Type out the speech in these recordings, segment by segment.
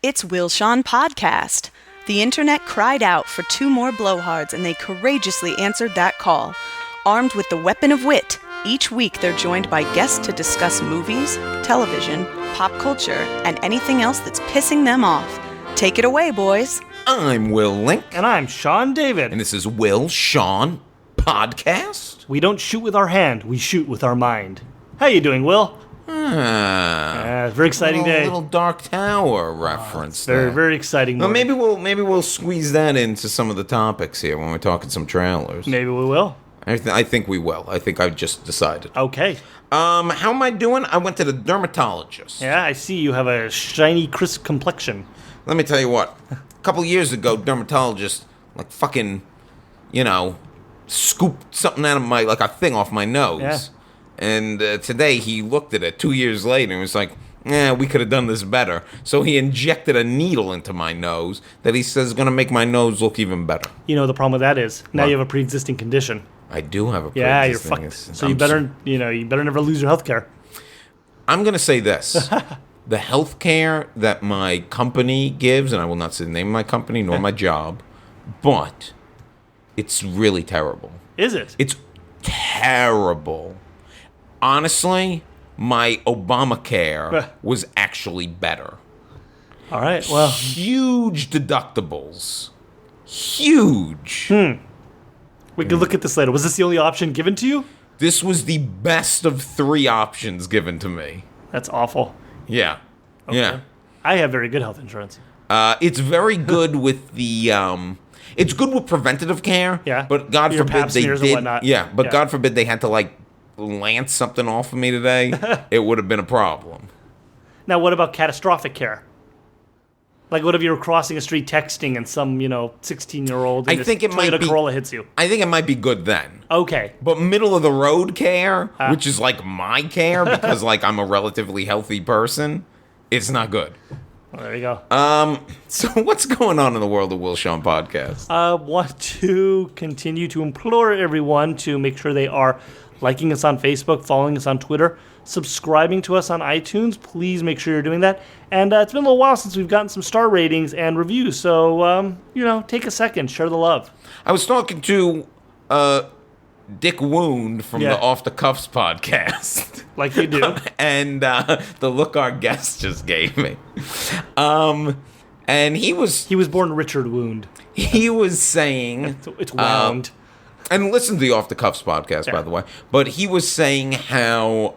It's Will Sean Podcast. The internet cried out for two more blowhards, and they courageously answered that call. Armed with the weapon of wit, each week they're joined by guests to discuss movies, television, pop culture, and anything else that's pissing them off. Take it away, boys. I'm Will Link. And I'm Sean David. And this is Will Sean Podcast. We don't shoot with our hand, we shoot with our mind. How you doing, Will? Very exciting day. Little Dark Tower reference. Very, very exciting. Well, maybe we'll squeeze that into some of the topics here when we're talking some trailers. Maybe we will. I think we will. I think I've just decided. Okay. How am I doing? I went to the dermatologist. Yeah, I see you have a shiny, crisp complexion. Let me tell you what. A couple years ago, dermatologist fucking, scooped something out of a thing off my nose. Yeah. And today he looked at it 2 years later and was like, we could have done this better. So he injected a needle into my nose that he says is going to make my nose look even better. You know the problem with that is, now What? you have a pre-existing condition. I do have a Yeah, you're pre-existing- fucked. So you better never lose your health care. I'm going to say this. The health care that my company gives, and I will not say the name of my company nor my job, but it's really terrible. Is it? It's terrible. Honestly, my Obamacare was actually better. All right, well. Huge deductibles. Huge. We could look at this later. Was this the only option given to you? This was the best of three options given to me. That's awful. Yeah. Okay. Yeah. I have very good health insurance. It's very good with the it's good with preventative care. Yeah. But God Your forbid pap they smears and did. whatnot. Yeah, but Yeah. God forbid they had to lance something off of me today. It would have been a problem. Now, what about catastrophic care? Like, what if you were crossing a street texting and some, 16-year-old in I think it might Toyota be- Corolla hits you? I think it might be good then. Okay. But middle of the road care, which is my care because I'm a relatively healthy person, it's not good. Well, there you go. So what's going on in the world of Will Sean Podcast? Want to continue to implore everyone to make sure they are liking us on Facebook, following us on Twitter, subscribing to us on iTunes. Please make sure you're doing that. And it's been a little while since we've gotten some star ratings and reviews. So, take a second, share the love. I was talking to Dick Wound from the Off the Cuffs podcast. Like you do. And the look our guest just gave me. And he was born Richard Wound. He was saying It's wound. and listen to the Off the Cuffs podcast, by the way. But he was saying how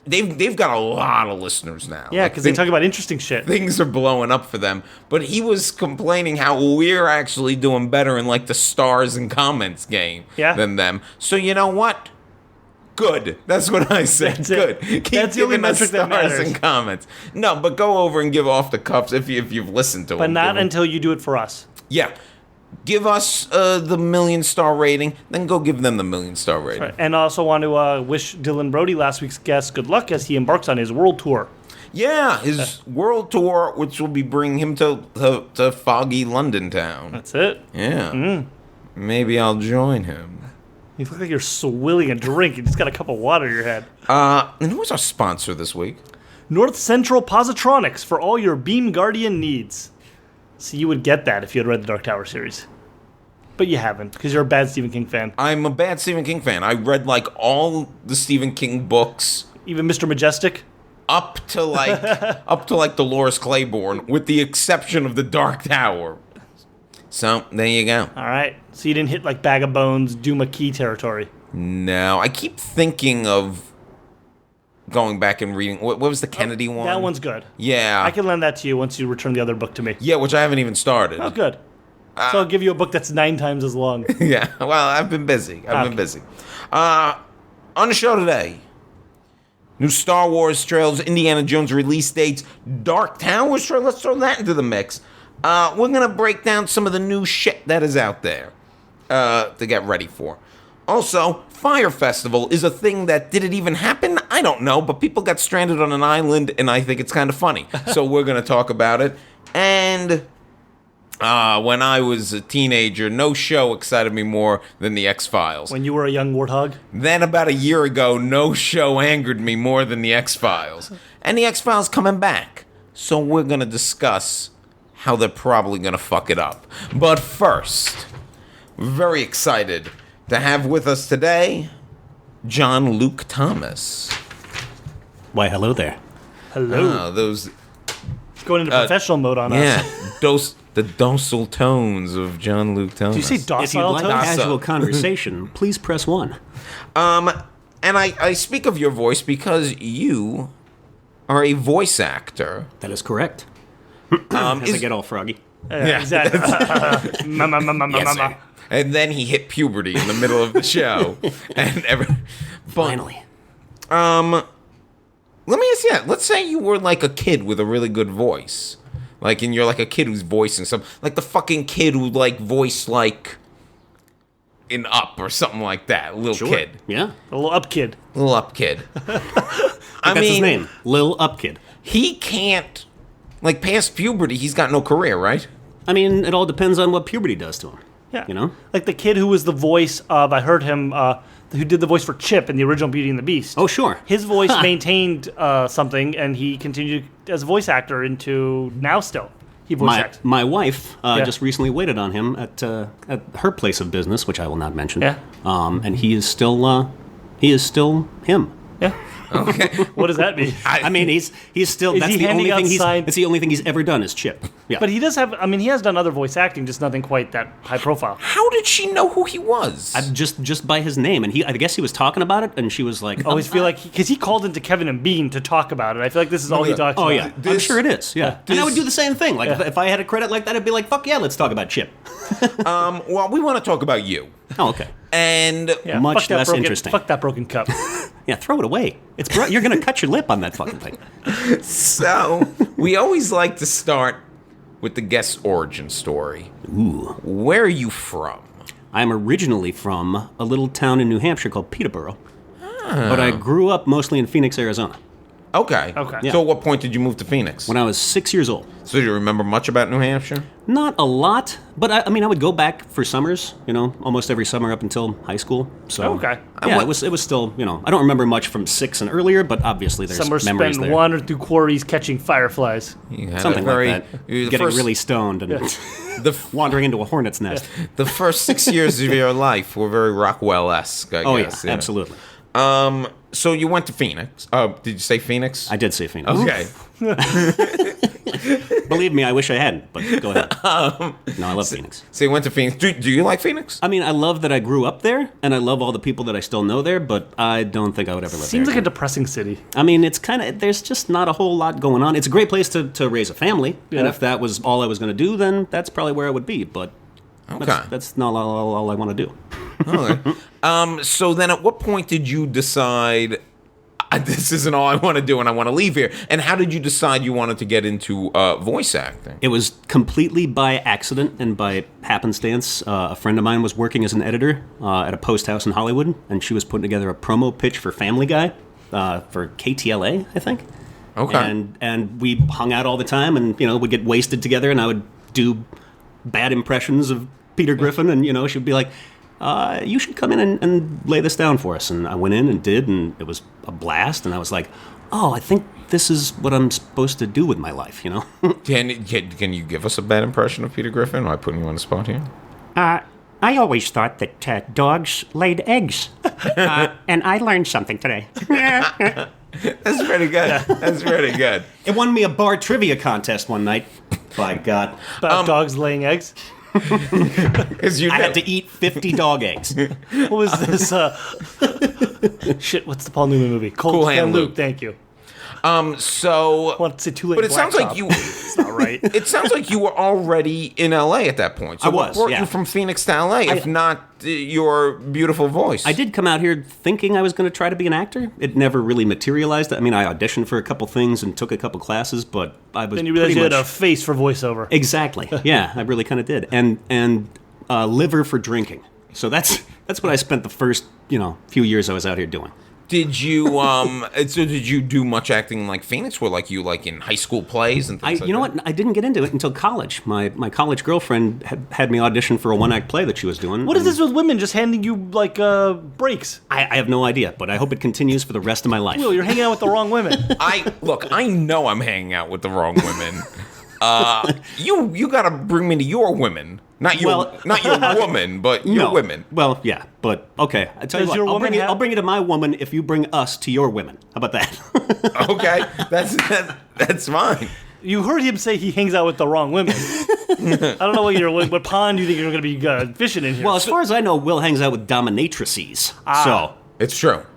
they've got a lot of listeners now. Yeah, because they talk about interesting shit. Things are blowing up for them. But he was complaining how we're actually doing better in the stars and comments game than them. So you know what? Good. That's what I say. That's Good. it. Keep That's the only giving us metric that stars matters. and comments. No, but go over and give Off the Cuffs if you've listened to But them. not until you do it for us. Yeah. Give us the 1,000,000-star rating, then go give them the 1,000,000-star rating. Right. And I also want to wish Dylan Brody, last week's guest, good luck as he embarks on his world tour. Yeah, his world tour, which will be bringing him to foggy London town. That's it. Yeah. Maybe I'll join him. You look like you're swilling a drink. You just got a cup of water in your head. And who's our sponsor this week? North Central Positronics for all your Beam Guardian needs. So you would get that if you had read the Dark Tower series. But you haven't, because you're a bad Stephen King fan. I'm a bad Stephen King fan. I read all the Stephen King books Even Mr. Majestic? up to Dolores Claiborne, with the exception of the Dark Tower. So there you go. All right. So you didn't hit Bag of Bones, Doom McKee territory. No, I keep thinking of going back and reading. What was the Kennedy one? That one's good. Yeah. I can lend that to you once you return the other book to me. Yeah, which I haven't even started. Oh, good. So I'll give you a book that's 9 times as long. Yeah, well, I've been busy. I've been busy. On the show today, new Star Wars trailers, Indiana Jones release dates, Dark Towers trailer. Let's throw that into the mix. We're going to break down some of the new shit that is out there to get ready for. Also, Fyre Festival is a thing that, did it even happen? I don't know, but people got stranded on an island, and I think it's kind of funny. So we're going to talk about it. And when I was a teenager, no show excited me more than The X-Files. When you were a young warthog? Then about a year ago, no show angered me more than The X-Files. And The X-Files coming back. So we're going to discuss how they're probably going to fuck it up. But first, we're very excited to have with us today Jon Luke Thomas. Why, hello there. Hello. Those, Going into professional mode on yeah, us. the docile tones of Jon Luke Thomas. Did you say If you'd docile like tones? casual conversation, please press 1. And I speak of your voice because you are a voice actor. That is correct. As I get all froggy. Yeah, exactly. Yes, sir. And then he hit puberty in the middle of the show. Finally. Let me ask you, let's say you were like a kid with a really good voice. Like, and you're like a kid who's voicing something. Like the fucking kid who, like, voiced, like, in Up or something like that. A little kid. Yeah. A little up kid. Little Up kid. That's his name. Lil Upkid. He can't, like, past puberty, he's got no career, right? I mean, it all depends on what puberty does to him. Yeah. You know? Like the kid who was the voice of, I heard him, who did the voice for Chip in the original Beauty and the Beast. Oh, sure. His voice maintained something, and he continued as a voice actor into now still. He voice acts. My wife just recently waited on him at her place of business, which I will not mention. Yeah. And he is still him. Yeah. Okay. What does that mean? I mean, he's still. Is That's he the only handing thing out he's. That's the only thing he's ever done is Chip. Yeah. But he does have, I mean, he has done other voice acting, just nothing quite that high profile. How did she know who he was? just by his name, and I guess he was talking about it, and she was like, I always feel like, because he called into Kevin and Bean to talk about it. I feel like this is all he talks about. Oh yeah, I'm sure it is. Yeah, and I would do the same thing. Like if I had a credit like that, I'd be like, fuck yeah, let's talk about Chip. Well, we want to talk about you. Oh, okay. And Yeah, Much fuck that less interesting. Fuck that broken cup. Yeah, throw it away. You're gonna cut your lip on that fucking thing. so we always like to start with the guest's origin story. Ooh. Where are you from? I'm originally from a little town in New Hampshire called Peterborough, but I grew up mostly in Phoenix, Arizona. Okay. Okay. So at what point did you move to Phoenix? When I was 6 years old. So do you remember much about New Hampshire? Not a lot, but I mean, I would go back for summers, almost every summer up until high school. So Okay. yeah, it was still, I don't remember much from 6 and earlier, but obviously there's Summer memories spent there. wandering through quarries catching fireflies. You had Something a like that. Getting really stoned and wandering into a hornet's nest. The first 6 years of your life were very Rockwell-esque, I Oh guess. yeah, absolutely. So you went to Phoenix. Did you say Phoenix? I did say Phoenix. Okay. Believe me, I wish I hadn't, but go ahead. No, I love Phoenix. So you went to Phoenix. Do you like Phoenix? I mean, I love that I grew up there, and I love all the people that I still know there, but I don't think I would ever live Seems there. like a depressing city. I mean, it's kind of, there's just not a whole lot going on. It's a great place to raise a family, and if that was all I was going to do, then that's probably where I would be, but that's not all I want to do. Okay. So then at what point did you decide, this isn't all I want to do and I want to leave here? And how did you decide you wanted to get into voice acting? It was completely by accident and by happenstance. A friend of mine was working as an editor at a post house in Hollywood, and she was putting together a promo pitch for Family Guy for KTLA, I think. Okay. And we hung out all the time, and we'd get wasted together, and I would do bad impressions of Peter Griffin, and she'd be like, you should come in and lay this down for us. And I went in and did, and it was a blast, and I was like, oh, I think this is what I'm supposed to do with my life, Can you give us a bad impression of Peter Griffin? Am I putting you on the spot here? I always thought that dogs laid eggs. And I learned something today. That's pretty good. That's pretty good. It won me a bar trivia contest one night. By God. About dogs laying eggs. I had to eat 50 dog eggs. What was this? Shit, what's the Paul Newman movie? Cool Hand Luke. Thank you. So, I want to say Too Late. but it sounds like you. It's not right. It sounds like you were already in LA at that point. So I was, what brought yeah. you from Phoenix to LA, if not your beautiful voice? I did come out here thinking I was going to try to be an actor. It never really materialized. I mean, I auditioned for a couple things and took a couple classes, but I was Then you realized pretty you had much... a face for voiceover. Exactly. Yeah, I really kind of did. And liver for drinking. So that's what I spent the first few years I was out here doing. Did you so did you do much acting like Phoenix? Were like you like in high school plays and things like that? You know what? I didn't get into it until college. My college girlfriend had me audition for a one-act play that she was doing. What is this with women just handing you like breaks? I have no idea, but I hope it continues for the rest of my life. Will, you're hanging out with the wrong women. I know I'm hanging out with the wrong women. You gotta bring me to your women. Not your woman, but your women. Well, yeah, but okay. I tell you Does what, your woman I'll bring you to my woman if you bring us to your women. How about that? Okay, that's fine. You heard him say he hangs out with the wrong women. I don't know what pond you think you're going to be fishing in here. Well, as far as I know, Will hangs out with dominatrices. So It's true.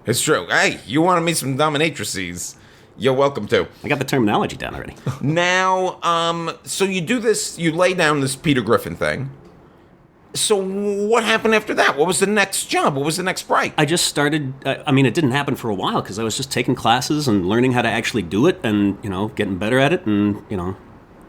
It's true. Hey, you want to meet some dominatrices? You're welcome to. I got the terminology down already. Now, so you do this, you lay down this Peter Griffin thing. So what happened after that? What was the next job? What was the next break? I just started, it didn't happen for a while because I was just taking classes and learning how to actually do it and, getting better at it. And,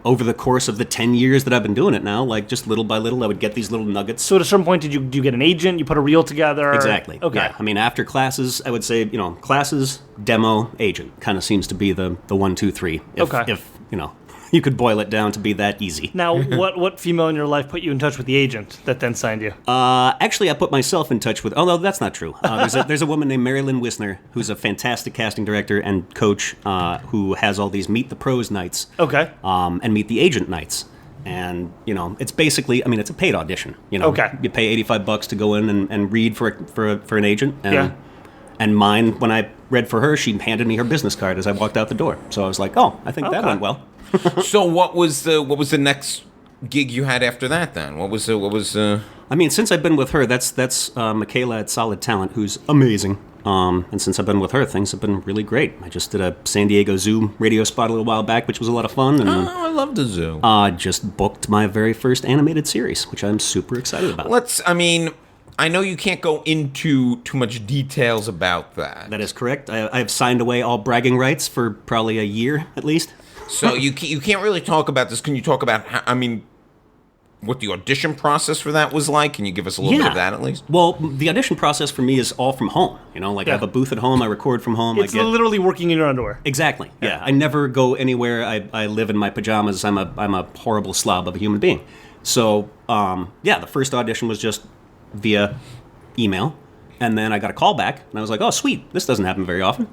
over the course of the 10 years that I've been doing it now, like just little by little, I would get these little nuggets. So at a certain point, do you get an agent? You put a reel together? Exactly. Okay. Yeah. After classes, I would say, classes, demo, agent kind of seems to be the 1, 2, 3. If you could boil it down to be that easy. Now, what female in your life put you in touch with the agent that then signed you? Actually, I put myself in touch with... Oh, no, that's not true. There's a woman named Mary Lynn Wisner, who's a fantastic casting director and coach who has all these Meet the Pros nights. Okay. And Meet the Agent nights. And, it's basically... it's a paid audition. Okay. You pay $85 to go in and read for an agent. And, yeah. And mine, when I read for her, she handed me her business card as I walked out the door. So I was like, oh, I think that went well. So what was the next gig you had after that then? What was since I've been with her, that's Michaela at Solid Talent, who's amazing. And since I've been with her, things have been really great. I just did a San Diego Zoo radio spot a little while back, which was a lot of fun. And I love the zoo. Just booked my very first animated series, which I'm super excited about. I know you can't go into too much details about that. That is correct. I've signed away all bragging rights for probably a year at least. So you can't really talk about this. Can you talk about what the audition process for that was like? Can you give us a little bit of that at least? Well, the audition process for me is all from home. I have a booth at home. I record from home. It's literally working in your underwear. Exactly. Yeah. I never go anywhere. I live in my pajamas. I'm a horrible slob of a human being. So the first audition was just via email, and then I got a call back, and I was like, oh, sweet. This doesn't happen very often.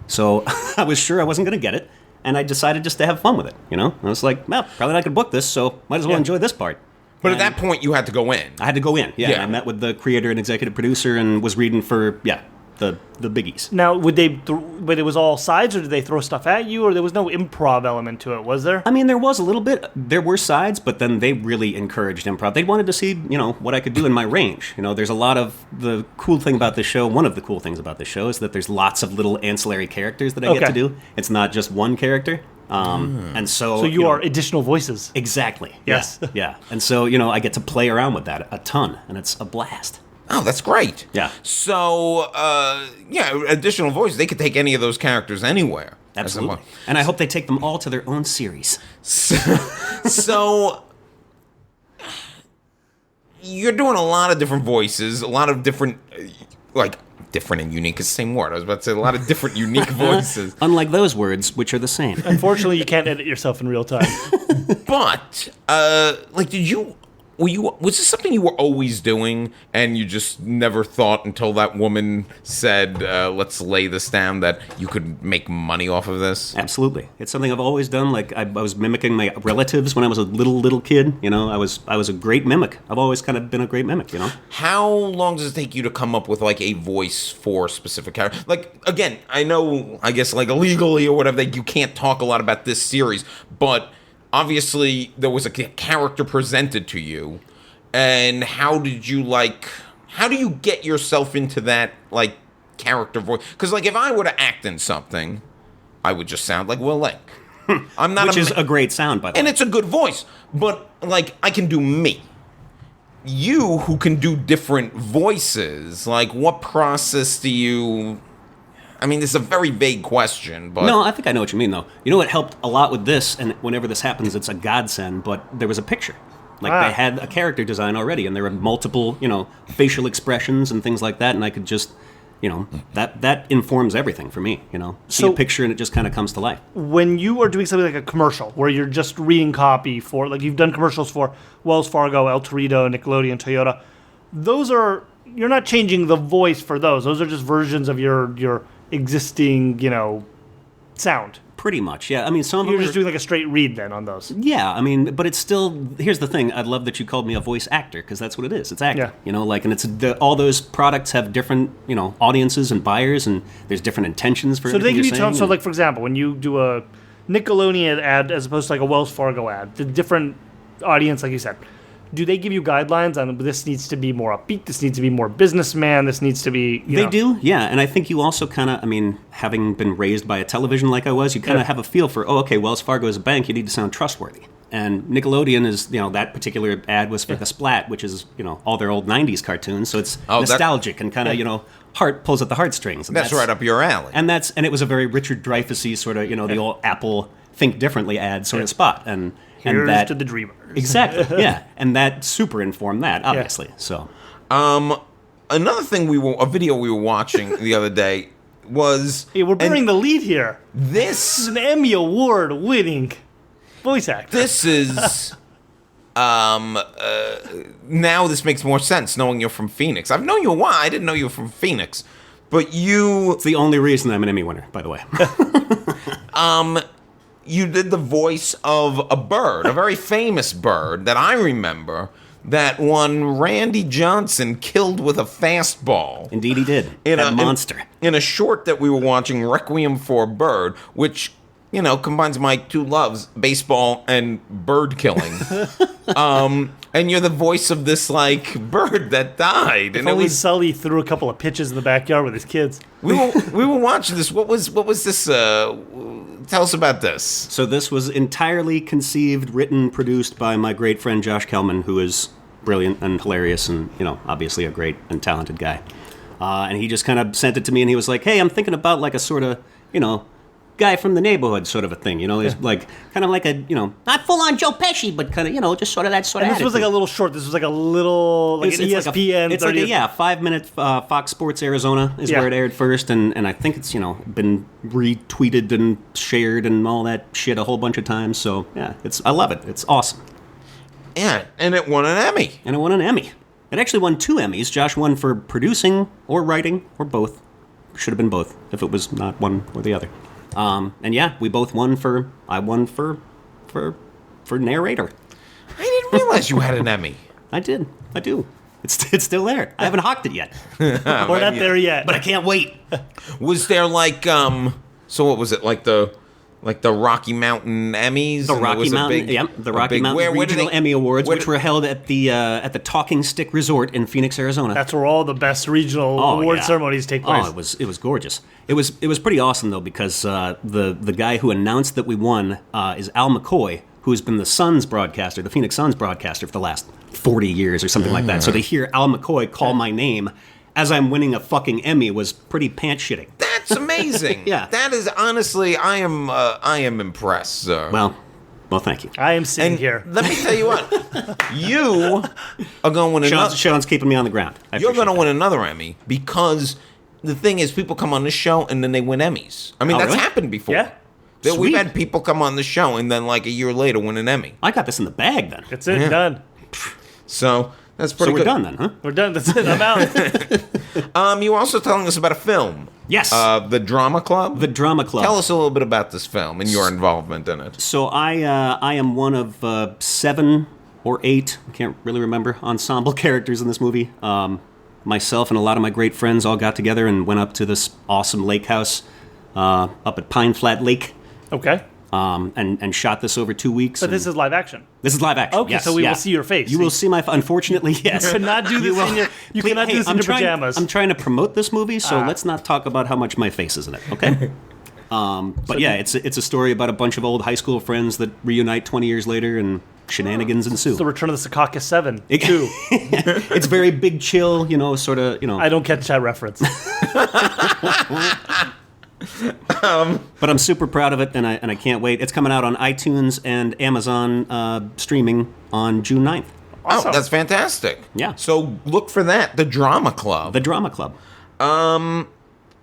So I was sure I wasn't going to get it. And I decided just to have fun with it, I was like, well, probably not going to book this, so might as well enjoy this part. But at that point, you had to go in. I had to go in, yeah. I met with the creator and executive producer and was reading for, the biggies. Now, but it was all sides, or did they throw stuff at you, or there was no improv element to it, was there? There was a little bit. There were sides, but then they really encouraged improv. They wanted to see, what I could do in my range. There's a lot of the cool thing about this show. One of the cool things about this show is that there's lots of little ancillary characters that I get to do. It's not just one character. And so you are additional voices. Exactly. Yes. Yeah. And so, I get to play around with that a ton, and it's a blast. Oh, that's great. Yeah. So, additional voices, they could take any of those characters anywhere. Absolutely. And I hope they take them all to their own series. So you're doing a lot of different voices, a lot of different, different and unique is the same word. I was about to say a lot of different unique voices. Unlike those words, which are the same. Unfortunately, you can't edit yourself in real time. But, was this something you were always doing and you just never thought until that woman said, let's lay this down, that you could make money off of this? Absolutely. It's something I've always done. I was mimicking my relatives when I was a little kid. I was a great mimic. I've always kind of been a great mimic, How long does it take you to come up with, a voice for a specific character? Again, I know, I guess, illegally or whatever, you can't talk a lot about this series, but obviously, there was a character presented to you, and how do you get yourself into that, character voice? Because, if I were to act in something, I would just sound like Will Link. I'm not, which is a great sound, by the way. And it's a good voice, but, I can do me. You, who can do different voices, what process do you... this is a very vague question, but... No, I think I know what you mean, though. What helped a lot with this, and whenever this happens, it's a godsend, but there was a picture. They had a character design already, and there were multiple, facial expressions and things like that, and I could just that informs everything for me. See So- a picture and it just kind of comes to life. When you are doing something like a commercial where you're just reading copy for, like you've done commercials for Wells Fargo, El Torito, Nickelodeon, Toyota, you're not changing the voice for those. Those are just versions of your existing, sound. Pretty much, yeah. I mean, some of You're them just doing like a straight read then on those. Yeah, I mean, but it's still. Here's the thing. I love that you called me a voice actor because that's what it is. It's acting. Yeah. And it's all those products have different, audiences and buyers, and there's different intentions for. So do they everything give you you're tone? saying, So and- like for example, when you do a Nickelodeon ad as opposed to like a Wells Fargo ad, the different audience, like you said, do they give you guidelines on this needs to be more upbeat, this needs to be more businessman, this needs to be? They do, yeah. And I think you also kind of, having been raised by a television like I was, you kind of have a feel for, okay, Wells Fargo is a bank, you need to sound trustworthy. And Nickelodeon is, that particular ad was for the Splat, which is, all their old 90s cartoons. So it's nostalgic and kind of, heart pulls at the heartstrings. And That's right up your alley. And it was a very Richard Dreyfussy sort of, the old Apple Think Differently ad sort of spot. And Here's that, to the dreamers. Exactly, yeah. And that super informed that, obviously. So Another thing a video we were watching the other day was... Hey, we're burying the lead here. This is an Emmy Award-winning voice actor. This is... now this makes more sense, knowing you're from Phoenix. I've known you a while. I didn't know you were from Phoenix. But It's the only reason I'm an Emmy winner, by the way. You did the voice of a bird, a very famous bird that I remember, that one Randy Johnson killed with a fastball. Indeed he did. That monster. In a short that we were watching, Requiem for a Bird, which, combines my two loves, baseball and bird killing. And you're the voice of this, bird that died. If only Sully threw a couple of pitches in the backyard with his kids. We were watching this. What was this? Tell us about this. So this was entirely conceived, written, produced by my great friend Josh Kelman, who is brilliant and hilarious and, obviously a great and talented guy. And he just kind of sent it to me and he was like, hey, I'm thinking about like a sort of, guy from the neighborhood sort of a thing, He's like, kind of like a, not full-on Joe Pesci, but kind of, just sort of that sort of And this was like a little short. This was like a little, like an ESPN. It's like a 5-minute Fox Sports Arizona is where it aired first, and I think it's, been retweeted and shared and all that shit a whole bunch of times, so yeah, I love it. It's awesome. Yeah, and it won an Emmy. It actually won 2 Emmys. Josh won for producing or writing or both. Should have been both if it was not one or the other. And yeah, we both won I won for narrator. I didn't realize you had an Emmy. I do. It's still there. I haven't hawked it yet. We're not there yet. But I can't wait. Was there so what was it, like the Rocky Mountain Emmys? The Rocky Mountain Regional Emmy Awards, which were held at the Talking Stick Resort in Phoenix, Arizona. That's where all the best regional award ceremonies take place. Oh, it was gorgeous. It was pretty awesome though, because the guy who announced that we won is Al McCoy, who has been the Phoenix Suns broadcaster for the last 40 years or something like that. So to hear Al McCoy call my name as I'm winning a fucking Emmy was pretty pants-shitting. That's amazing. Yeah. That is, honestly, I am impressed, sir. Well, thank you. I am sitting here. Let me tell you what. You are going to win another... Sean's keeping me on the ground. You're going to win another Emmy because the thing is, people come on the show and then they win Emmys. I mean, that's really? happened before. Yeah. We've had people come on the show and then like a year later win an Emmy. I got this in the bag then. That's it. Done. So that's pretty good. So we're done then, huh? We're done. That's it. I'm out. You were also telling us about a film. Yes. The Drama Club? The Drama Club. Tell us a little bit about this film and your involvement in it. So I am one of 7 or 8, I can't really remember, ensemble characters in this movie. Myself and a lot of my great friends all got together and went up to this awesome lake house up at Pine Flat Lake. Okay. And shot this over 2 weeks. But this is live action. This is live action. Okay, yes, so we will see your face. You will see my. Unfortunately, yes. You cannot do this in your. You cannot do this in your pajamas. I'm trying to promote this movie, so let's not talk about how much my face is in it. Okay. But yeah, it's a story about a bunch of old high school friends that reunite 20 years later, and shenanigans ensue. It's the Return of the Secaucus 7. It's very big chill, sort of, I don't catch that reference. But I'm super proud of it, and I can't wait. It's coming out on iTunes and Amazon streaming on June 9th. Awesome. Oh, that's fantastic. Yeah. So look for that, The Drama Club. The Drama Club. Well,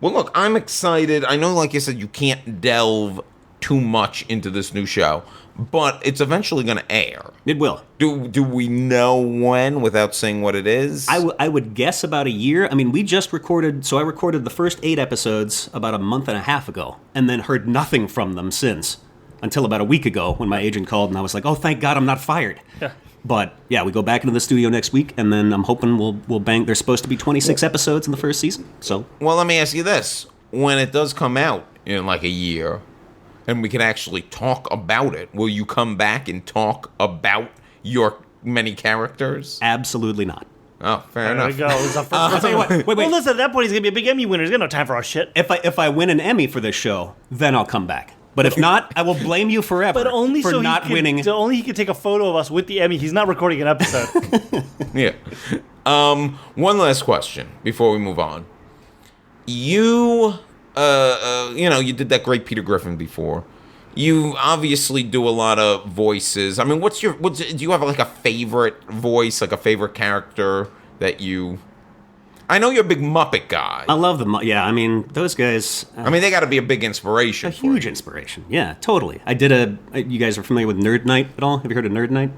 look, I'm excited. I know, like you said, you can't delve too much into this new show, but it's eventually going to air. It will. Do we know when, without saying what it is? I would guess about a year. I mean, we just recorded, so I recorded the first 8 episodes about a month and a half ago, and then heard nothing from them since, until about a week ago when my agent called, and I was like, oh, thank God I'm not fired. Yeah. But, yeah, we go back into the studio next week, and then I'm hoping we'll bang. There's supposed to be 26 episodes in the first season, so. Well, let me ask you this. When it does come out in like a year, and we can actually talk about it, will you come back and talk about your many characters? Absolutely not. Oh, fair There enough. we go. It's our first wait. Well, listen, at that point, he's going to be a big Emmy winner. He's got no time for our shit. If I win an Emmy for this show, then I'll come back. But if not, I will blame you forever But only for so not winning. Only he can take a photo of us with the Emmy. He's not recording an episode. Yeah. One last question before we move on. You you did that great Peter Griffin before. You obviously do a lot of voices. I mean, do you have like a favorite voice, like a favorite character that you... I know you're a big Muppet guy. I love them. Yeah, I mean, those guys... I mean, they got to be a big inspiration. a huge inspiration. Yeah, totally. I did you guys are familiar with Nerd Night at all? Have you heard of Nerd Night?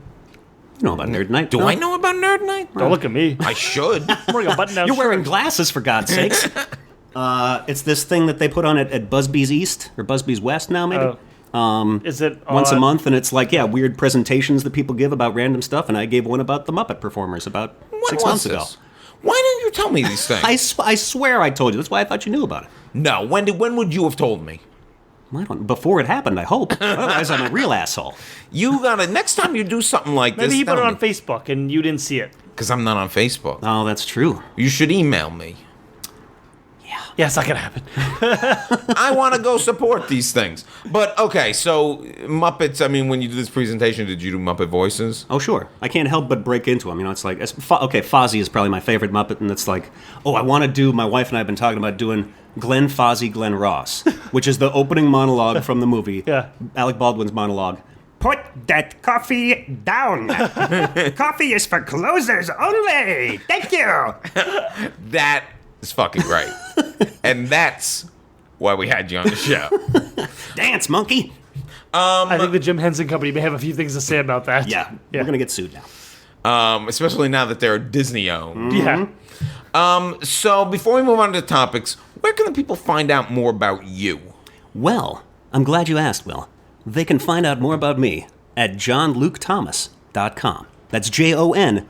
You know about Nerd Night. Do No? I know about Nerd Night? Don't look at me. I should. I'm wearing a button-down You're shirt. wearing glasses, for God's sakes. It's this thing that they put on at Busby's East, or Busby's West now, maybe. Is it Once a month, and it's like, weird presentations that people give about random stuff, and I gave one about the Muppet performers about When 6 was months ago. this? Why didn't you tell me these things? I swear I told you. That's why I thought you knew about it. No. When would you have told me? Before it happened, I hope. Otherwise, I'm a real asshole. You gotta, next time you do something like this, Maybe he put it tell on me. Facebook and you didn't see it. Because I'm not on Facebook. Oh, that's true. You should email me. Yeah, it's not going to happen. I want to go support these things. But, okay, so Muppets, I mean, when you did this presentation, did you do Muppet voices? Oh, sure. I can't help but break into them. You know, it's like, Fozzie is probably my favorite Muppet, and it's like, I want to do, my wife and I have been talking about doing Glenn Fozzie, Glenn Ross, which is the opening monologue from the movie. Yeah. Alec Baldwin's monologue. Put that coffee down. Coffee is for closers only. Thank you. That is fucking great. And that's why we had you on the show. Dance, monkey. I think the Jim Henson Company may have a few things to say about that. Yeah, we're going to get sued now. Especially now that they're Disney-owned. Yeah. So before we move on to the topics, where can the people find out more about you? Well, I'm glad you asked, Will. They can find out more about me at jonlukethomas.com. That's Jon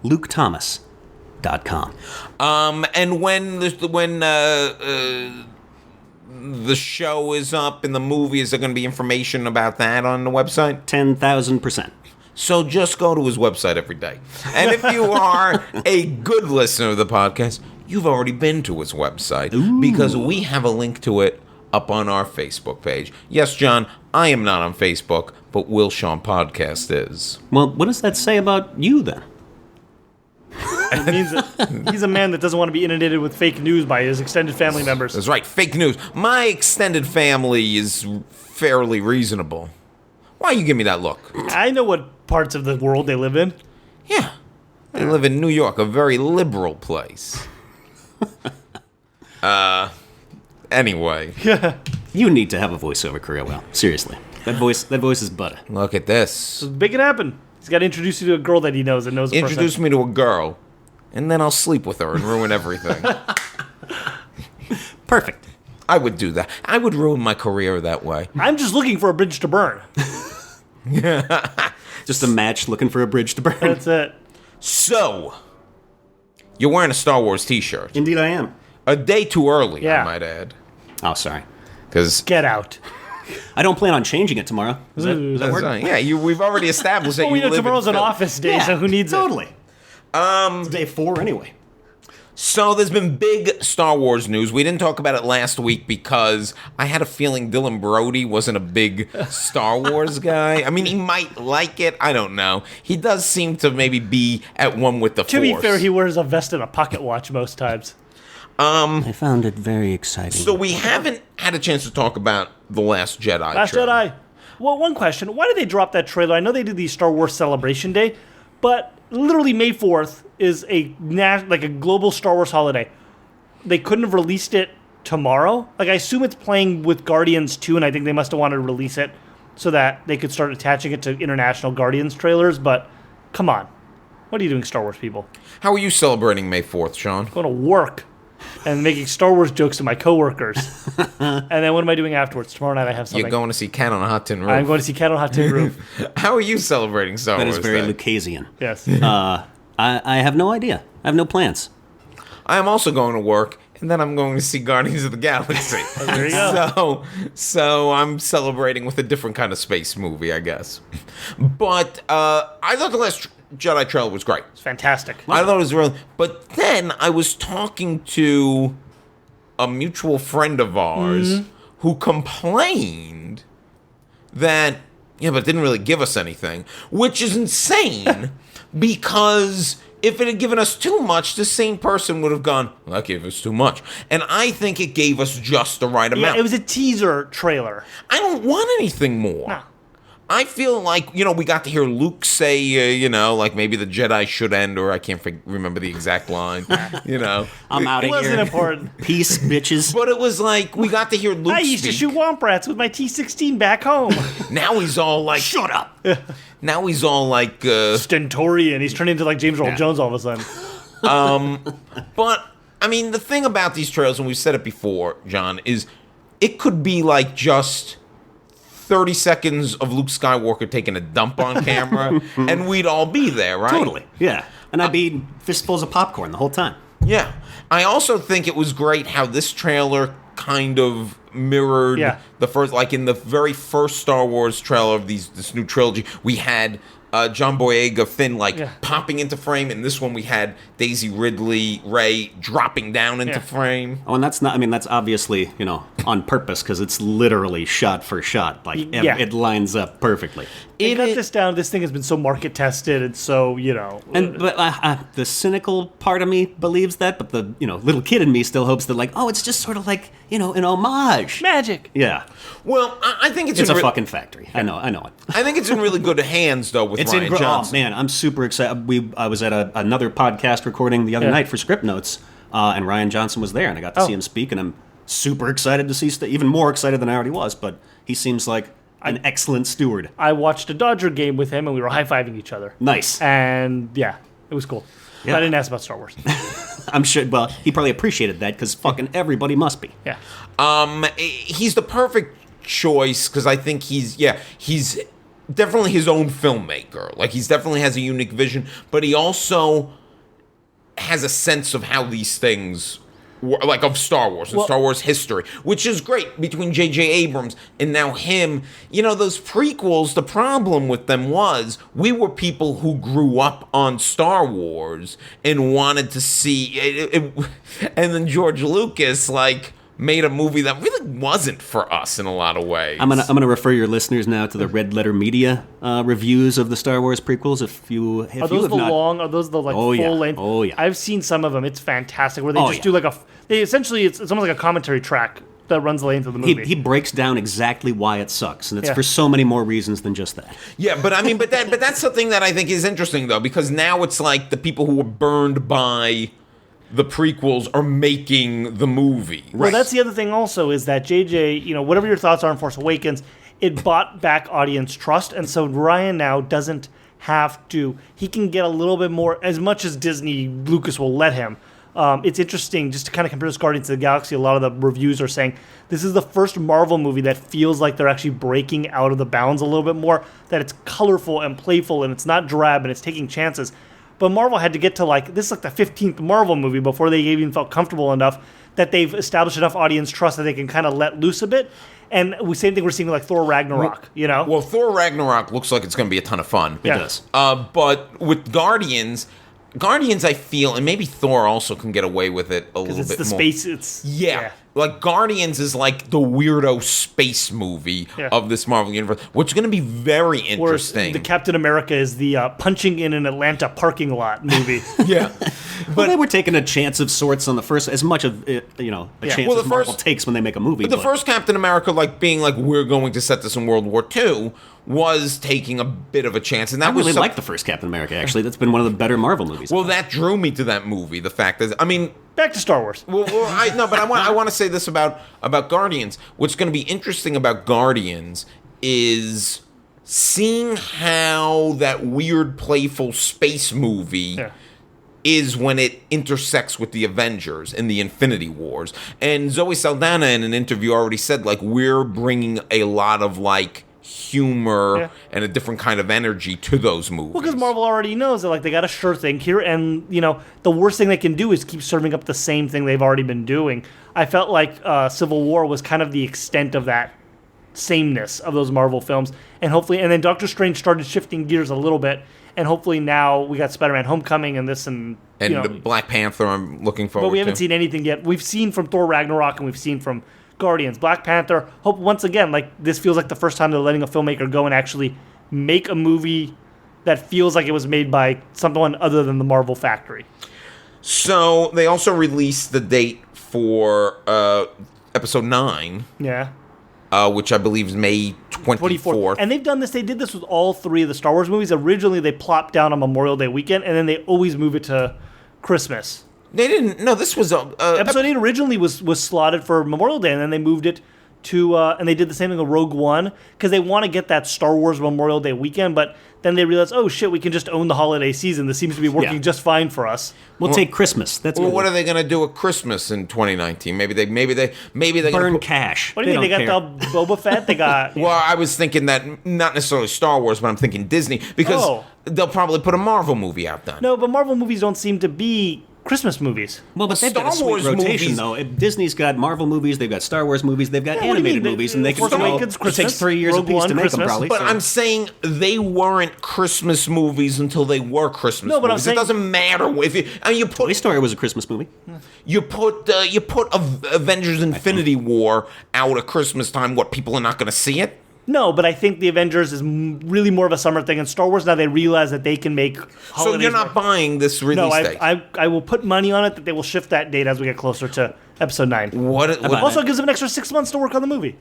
LukeThomas.com. And when the show is up and the movie, is there going to be information about that on the website? 10,000%. So just go to his website every day. And if you are a good listener of the podcast, you've already been to his website because we have a link to it up on our Facebook page. Yes, John, I am not on Facebook, but Will Sean Podcast is. Well, what does that say about you, then? It means that he's a man that doesn't want to be inundated with fake news by his extended family members. That's right, fake news. My extended family is fairly reasonable. Why you give me that look? I know what parts of the world they live in. Yeah. They live in New York, a very liberal place. Anyway. You need to have a voiceover career, Will. Seriously. That voice is butter. Look at this. Make it happen. He's got to introduce you to a girl that he knows and knows a person. Introduce me to a girl, and then I'll sleep with her and ruin everything. Perfect. I would do that. I would ruin my career that way. I'm just looking for a bridge to burn. Just a match looking for a bridge to burn. That's it. So, you're wearing a Star Wars t-shirt. Indeed I am. A day too early, Yeah. I might add. Oh, sorry. Because Get out. I don't plan on changing it tomorrow. Does that work? we've already established that Well, you we know live in tomorrow's an Philly. office day, so who needs totally. it? It's day 4 anyway. So there's been big Star Wars news. We didn't talk about it last week because I had a feeling Dylan Brody wasn't a big Star Wars guy. I mean, he might like it. I don't know. He does seem to maybe be at one with the To be Force. fair, he wears a vest and a pocket watch most times. I found it very exciting. So we haven't had a chance to talk about The Last Jedi. Last trailer. Jedi. Well, one question. Why did they drop that trailer? I know they did the Star Wars Celebration Day, but literally May 4th is like a global Star Wars holiday. they couldn't have released it tomorrow. Like, I assume it's playing with Guardians 2, and I think they must have wanted to release it so that they could start attaching it to international Guardians trailers, but come on. What are you doing, Star Wars people? How are you celebrating May 4th, Sean? Going to work and making Star Wars jokes to my coworkers. And then what am I doing afterwards? Tomorrow night I have something. You're going to see Cat on a Hot Tin Roof. I'm going to see Cat on a Hot Tin Roof. How are you celebrating Star That Wars is very Day? Lucasian. Yes. I have no idea. I have no plans. I am also going to work, and then I'm going to see Guardians of the Galaxy. There you go. So I'm celebrating with a different kind of space movie, I guess. But I thought the Last Jedi trailer was great. It's fantastic. I thought it was really... But then I was talking to a mutual friend of ours who complained that, yeah, but it didn't really give us anything, which is insane because if it had given us too much, the same person would have gone, well, that gave us too much. And I think it gave us just the right amount. Yeah, it was a teaser trailer. I don't want anything more. No. I feel like, we got to hear Luke say, like maybe the Jedi should end, or I can't remember the exact line, I'm out It of wasn't here. important. Peace, bitches. But it was like, we got to hear Luke I used to shoot womp rats with my T-16 back home. Now he's all like, shut up. Now he's all like, Stentorian. He's turned into like James Earl Jones all of a sudden. but, I mean, the thing about these trailers, and we've said it before, John, is it could be like just 30 seconds of Luke Skywalker taking a dump on camera, and we'd all be there, right? Totally. Yeah. And I'd be eating fistfuls of popcorn the whole time. Yeah. I also think it was great how this trailer kind of mirrored the first, like in the very first Star Wars trailer of this new trilogy, we had John Boyega, Finn, popping into frame. In this one, we had Daisy Ridley, Rey dropping down into frame. Oh, and that's that's obviously, on purpose, because it's literally shot for shot. Like, it lines up perfectly. They got this down. This thing has been so market tested, and so, But the cynical part of me believes that, but the, little kid in me still hopes that, like, oh, it's just sort of like, an homage. Magic. Yeah. Well, I think it's a fucking factory. I know it. I think it's in really good hands, though, with Rian Johnson. Oh, man, I'm super excited. I was at another podcast recording the other night for Script Notes, and Rian Johnson was there, and I got to see him speak, and I'm super excited to see even more excited than I already was, but he seems like an excellent steward. I watched a Dodger game with him, and we were high-fiving each other. Nice. And, it was cool. Yeah. I didn't ask about Star Wars. I'm sure, well, he probably appreciated that, because fucking everybody must be. Yeah. He's the perfect choice, because I think he's definitely his own filmmaker. Like, he definitely has a unique vision, but he also has a sense of how these things like of Star Wars and Star Wars history, which is great between J.J. Abrams and now him. Those prequels, the problem with them was we were people who grew up on Star Wars and wanted to see it, and then George Lucas, made a movie that really wasn't for us in a lot of ways. I'm gonna refer your listeners now to the Red Letter Media reviews of the Star Wars prequels. Are those the long? Are those the full length? Oh yeah. I've seen some of them. It's fantastic. Where they do essentially it's almost like a commentary track that runs the length of the movie. He breaks down exactly why it sucks, and it's for so many more reasons than just that. Yeah, but I mean, but that's something that I think is interesting though, because now it's like the people who were burned by the prequels are making the movie. Well, that's the other thing also is that JJ, whatever your thoughts are on Force Awakens, it bought back audience trust, and so Ryan now doesn't have to. He can get a little bit more, as much as Disney, Lucas will let him. It's interesting just to kind of compare this Guardians of the Galaxy. A lot of the reviews are saying this is the first Marvel movie that feels like they're actually breaking out of the bounds a little bit more, that it's colorful and playful and it's not drab and it's taking chances. But Marvel had to get to this is the 15th Marvel movie before they even felt comfortable enough that they've established enough audience trust that they can kind of let loose a bit. And same thing we're seeing with Thor Ragnarok, Well, Thor Ragnarok looks like it's going to be a ton of fun. It does. But with Guardians, I feel, and maybe Thor also can get away with it a little bit more. Because it's the space, Yeah. Like, Guardians is like the weirdo space movie of this Marvel universe, which is going to be very interesting. The Captain America is the punching in an Atlanta parking lot movie. Yeah. But they were taking a chance of sorts on the first, as much of a chance as Marvel takes when they make a movie. But the first Captain America, being we're going to set this in World War II, was taking a bit of a chance, and that I really was like the first Captain America. Actually, that's been one of the better Marvel movies. Well, that drew me to that movie. The fact is, I mean, Back to Star Wars. but I want to say this about Guardians. What's going to be interesting about Guardians is seeing how that weird, playful space movie is when it intersects with the Avengers in the Infinity Wars. And Zoe Saldana in an interview already said, like, we're bringing a lot of, like, humor and a different kind of energy to those movies. Well, because Marvel already knows that, like, they got a sure thing here, and, you know, the worst thing they can do is keep serving up the same thing they've already been doing. I felt like Civil War was kind of the extent of that sameness of those Marvel films, and hopefully, and then Doctor Strange started shifting gears a little bit, and hopefully now we got Spider-Man Homecoming and this and And you know, the Black Panther, I'm looking forward to. but we haven't seen anything yet. We've seen from Thor Ragnarok and we've seen from Guardians, Black Panther. Hope once again, like this feels like the first time they're letting a filmmaker go and actually make a movie that feels like it was made by someone other than the Marvel factory. So they also released the date for episode 9. Yeah. Which I believe is May 24th. And they've done this. They did this with all 3 of the Star Wars movies. Originally, they plopped down on Memorial Day weekend, and then they always move it to Christmas. They didn't. No, this was Episode 8 originally was slotted for Memorial Day, and then they moved it to, and they did the same thing with Rogue One, because they want to get that Star Wars Memorial Day weekend, but then they realized, oh shit, we can just own the holiday season. This seems to be working just fine for us. We'll take Christmas. That's Well, what are they going to do at Christmas in 2019? Maybe they burn gonna cash. What do you mean? They got the Boba Fett? They got... Well, I was thinking that not necessarily Star Wars, but I'm thinking Disney, because they'll probably put a Marvel movie out then. No, but Marvel movies don't seem to be Christmas movies. Well, but they've got a Star sweet Wars rotation, movies- though. If Disney's got Marvel movies, they've got Star Wars movies, they've got Yeah, what do you animated mean? movies, and they can Force go. Awakens, It takes 3 years Rogue apiece One, to make Christmas. them, probably. But so. I'm saying they weren't Christmas movies until they were Christmas No, but I'm movies. saying- It doesn't matter if you. I mean, you Toy put Story was a Christmas movie. Avengers: Infinity War out at Christmas time. What, people are not going to see it? No, but I think the Avengers is really more of a summer thing, and Star Wars now they realize that they can make holidays. So you're not work. buying this release No, date? I will put money on it that they will shift that date as we get closer to episode 9. What Also, it gives them an extra 6 months to work on the movie.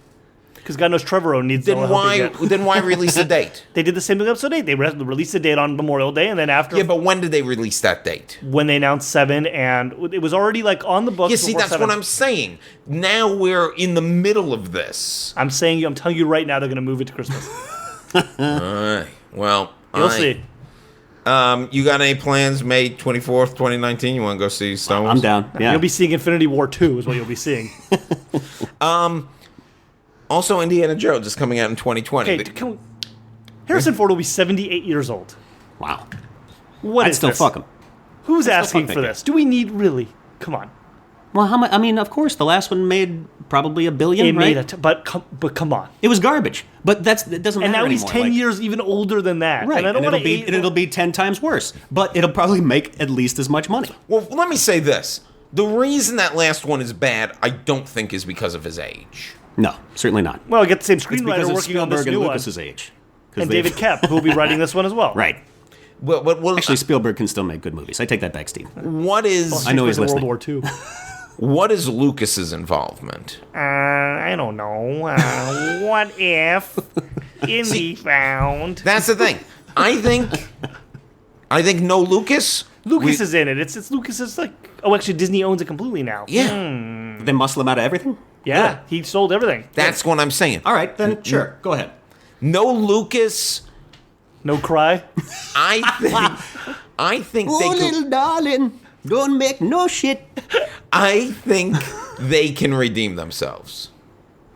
Because God knows Trevorrow needs then all the help he why gets. release the date? They did the same with episode 8. They released the date on Memorial Day, and then after, Yeah, but when did they release that date? when they announced 7, and it was already like on the books. Yeah, see, before that's 7. what I'm saying. Now we're in the middle of this. I'm telling you right now, they're going to move it to Christmas. Well, You'll see. You got any plans May 24th, 2019? You want to go see Star Wars? I'm down. Yeah. You'll be seeing Infinity War 2 is what you'll be seeing. Also, Indiana Jones is coming out in 2020. Okay, Harrison Ford will be 78 years old. Wow. What I'd is still this? fuck him. Who's still asking fuck for that this? Do we need really? Come on. Well, how much? I mean, of course, the last one made probably $1 billion, It right? made but come on. It was garbage, but it doesn't And matter now he's anymore. 10 Like, years even older than that. right? And I don't want to it'll be 10 times worse, but it'll probably make at least as much money. Well, let me say this. The reason that last one is bad, I don't think is because of his age. No, certainly not. Well, get the same It's because screenwriter of working on this Spielberg and new one. Lucas's age. 'Cause And they've- David Koepp, who will be writing this one as well. Right. Well, Actually, Spielberg can still make good movies. I take that back, Steve. what is I know he's World listening. War II. what is Lucas's involvement? I don't know. What if Indy found... That's the thing. I think no Lucas. Lucas is in it. It's Lucas's like... Oh, actually, Disney owns it completely now. Yeah, They muscle him out of everything? Yeah, he sold everything. that's what I'm saying. All right, then sure. Go ahead. No Lucas. No cry. I think they could, darling, don't make no shit. I think they can redeem themselves.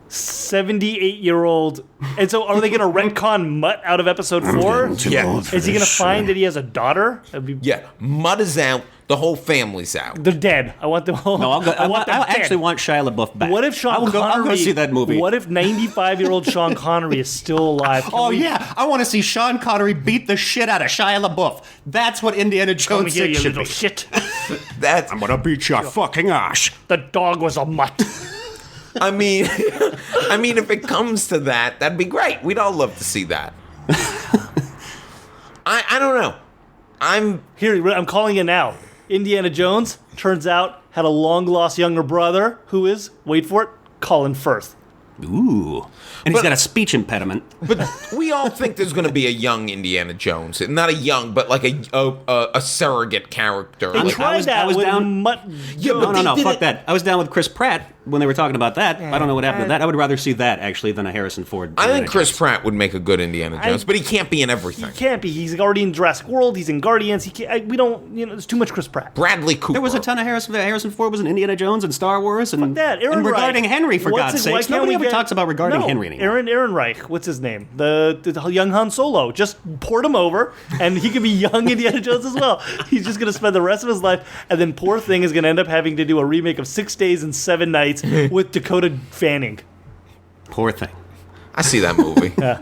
78-year-old. And so are they going to retcon Mutt out of episode 4? Yeah. Is he going to find that he has a daughter? That'd be... Yeah, Mudd is out. The whole family's out. They're dead. I want them all. No, I want them I dead. actually want Shia LaBeouf back. What if Sean I'll Connery... go see that movie. What if 95-year-old Sean Connery is still alive? Can Oh, we- yeah. I want to see Sean Connery beat the shit out of Shia LaBeouf. That's what Indiana Come Jones here, 6 you should little be. shit. That's. gonna beat your fucking ass. The dog was a mutt. I mean, if it comes to that, that'd be great. We'd all love to see that. I don't know. Here, I'm calling it now. Indiana Jones, turns out, had a long-lost younger brother who is, wait for it, Colin Firth. Ooh. And he's got a speech impediment. But we all think there's going to be a young Indiana Jones. Not a young, but like a surrogate character. They Like, tried that. I was with down. Yeah, but No, they did fuck it- that. I was down with Chris Pratt when they were talking about that. I don't know what happened to that. I would rather see that, actually, than a Harrison Ford. I think Indiana Chris Jones. Pratt would make a good Indiana Jones, but he can't be in everything. He can't be. He's already in Jurassic World. He's in Guardians. He can't. We don't. There's too much Chris Pratt. Bradley Cooper. There was a ton of Harrison Ford was in Indiana Jones and Star Wars. And, That Aaron and regarding Reich. Henry, for What's God's his- why sakes. can't Nobody we ever get- talks about regarding No, Henry anymore. Aaron Reich. What's his name? The young Han Solo. Just port him over, and he could be young Indiana Jones as well. He's just gonna spend the rest of his life, and then poor thing is gonna end up having to do a remake of 6 Days and 7 Nights with Dakota Fanning. Poor thing. I see that movie. Yeah.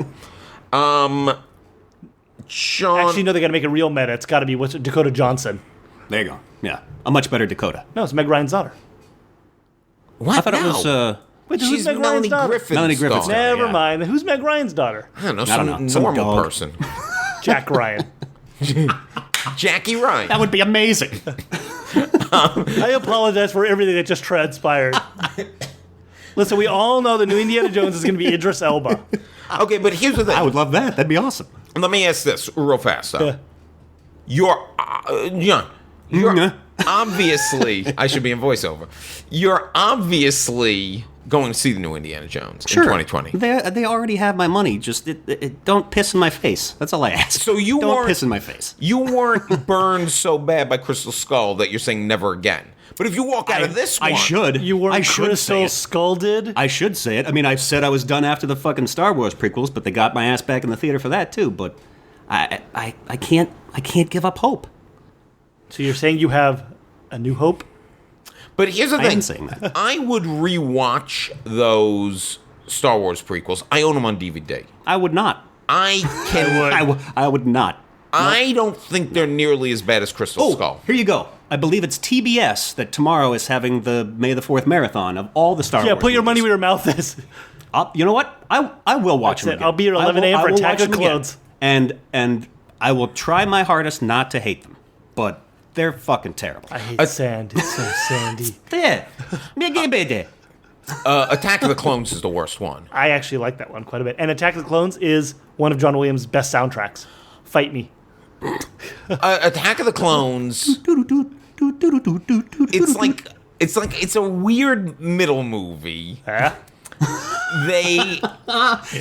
Sean. Actually, no, they got to make it real meta. It's got to be Dakota Johnson. There you go. Yeah. A much better Dakota. No, it's Meg Ryan's daughter. What? I thought it No. was... Wait, She's who's Meg Melanie Ryan's daughter? Griffith's Melanie Griffith's daughter. daughter. Never Yeah. mind. Who's Meg Ryan's daughter? I don't know, I don't some know, some normal dog. person. Jack Ryan. Jackie Ryan. That would be amazing. I apologize for everything that just transpired. Listen, we all know the new Indiana Jones is going to be Idris Elba. Okay, but here's the thing. I would love that. That'd be awesome. Let me ask this real fast, though. Yeah. You're, John, you're Mhm. obviously, I should be in voiceover. You're obviously going to see the new Indiana Jones in 2020. They already have my money. Just don't piss in my face. That's all I ask. So you don't weren't- piss in my face. You weren't burned so bad by Crystal Skull that you're saying never again. But if you walk out of this one, I should. You weren't I should say Crystal it. Scalded? I should say it. I mean, I said I was done after the fucking Star Wars prequels, but they got my ass back in the theater for that too. But I can't give up hope. So you're saying you have a new hope? But here's the I thing. am saying that. I would rewatch those Star Wars prequels. I own them on DVD. I would not. I can. I would not. I don't think they're nearly as bad as Crystal Skull. Here you go. I believe it's TBS that tomorrow is having the May the 4th marathon of all the Star Wars. Yeah, put your money movies. where your mouth is. You know what? I will watch That's them it. again. I'll be here at 11 a.m. I for will Attack watch of them again. Clones. And I will try my hardest not to hate them. But they're fucking terrible. I hate sand. It's so sandy. Yeah. Attack of the Clones is the worst one. I actually like that one quite a bit. And Attack of the Clones is one of John Williams' best soundtracks. Fight me. Attack of the Clones. It's a weird middle movie. Yeah. There's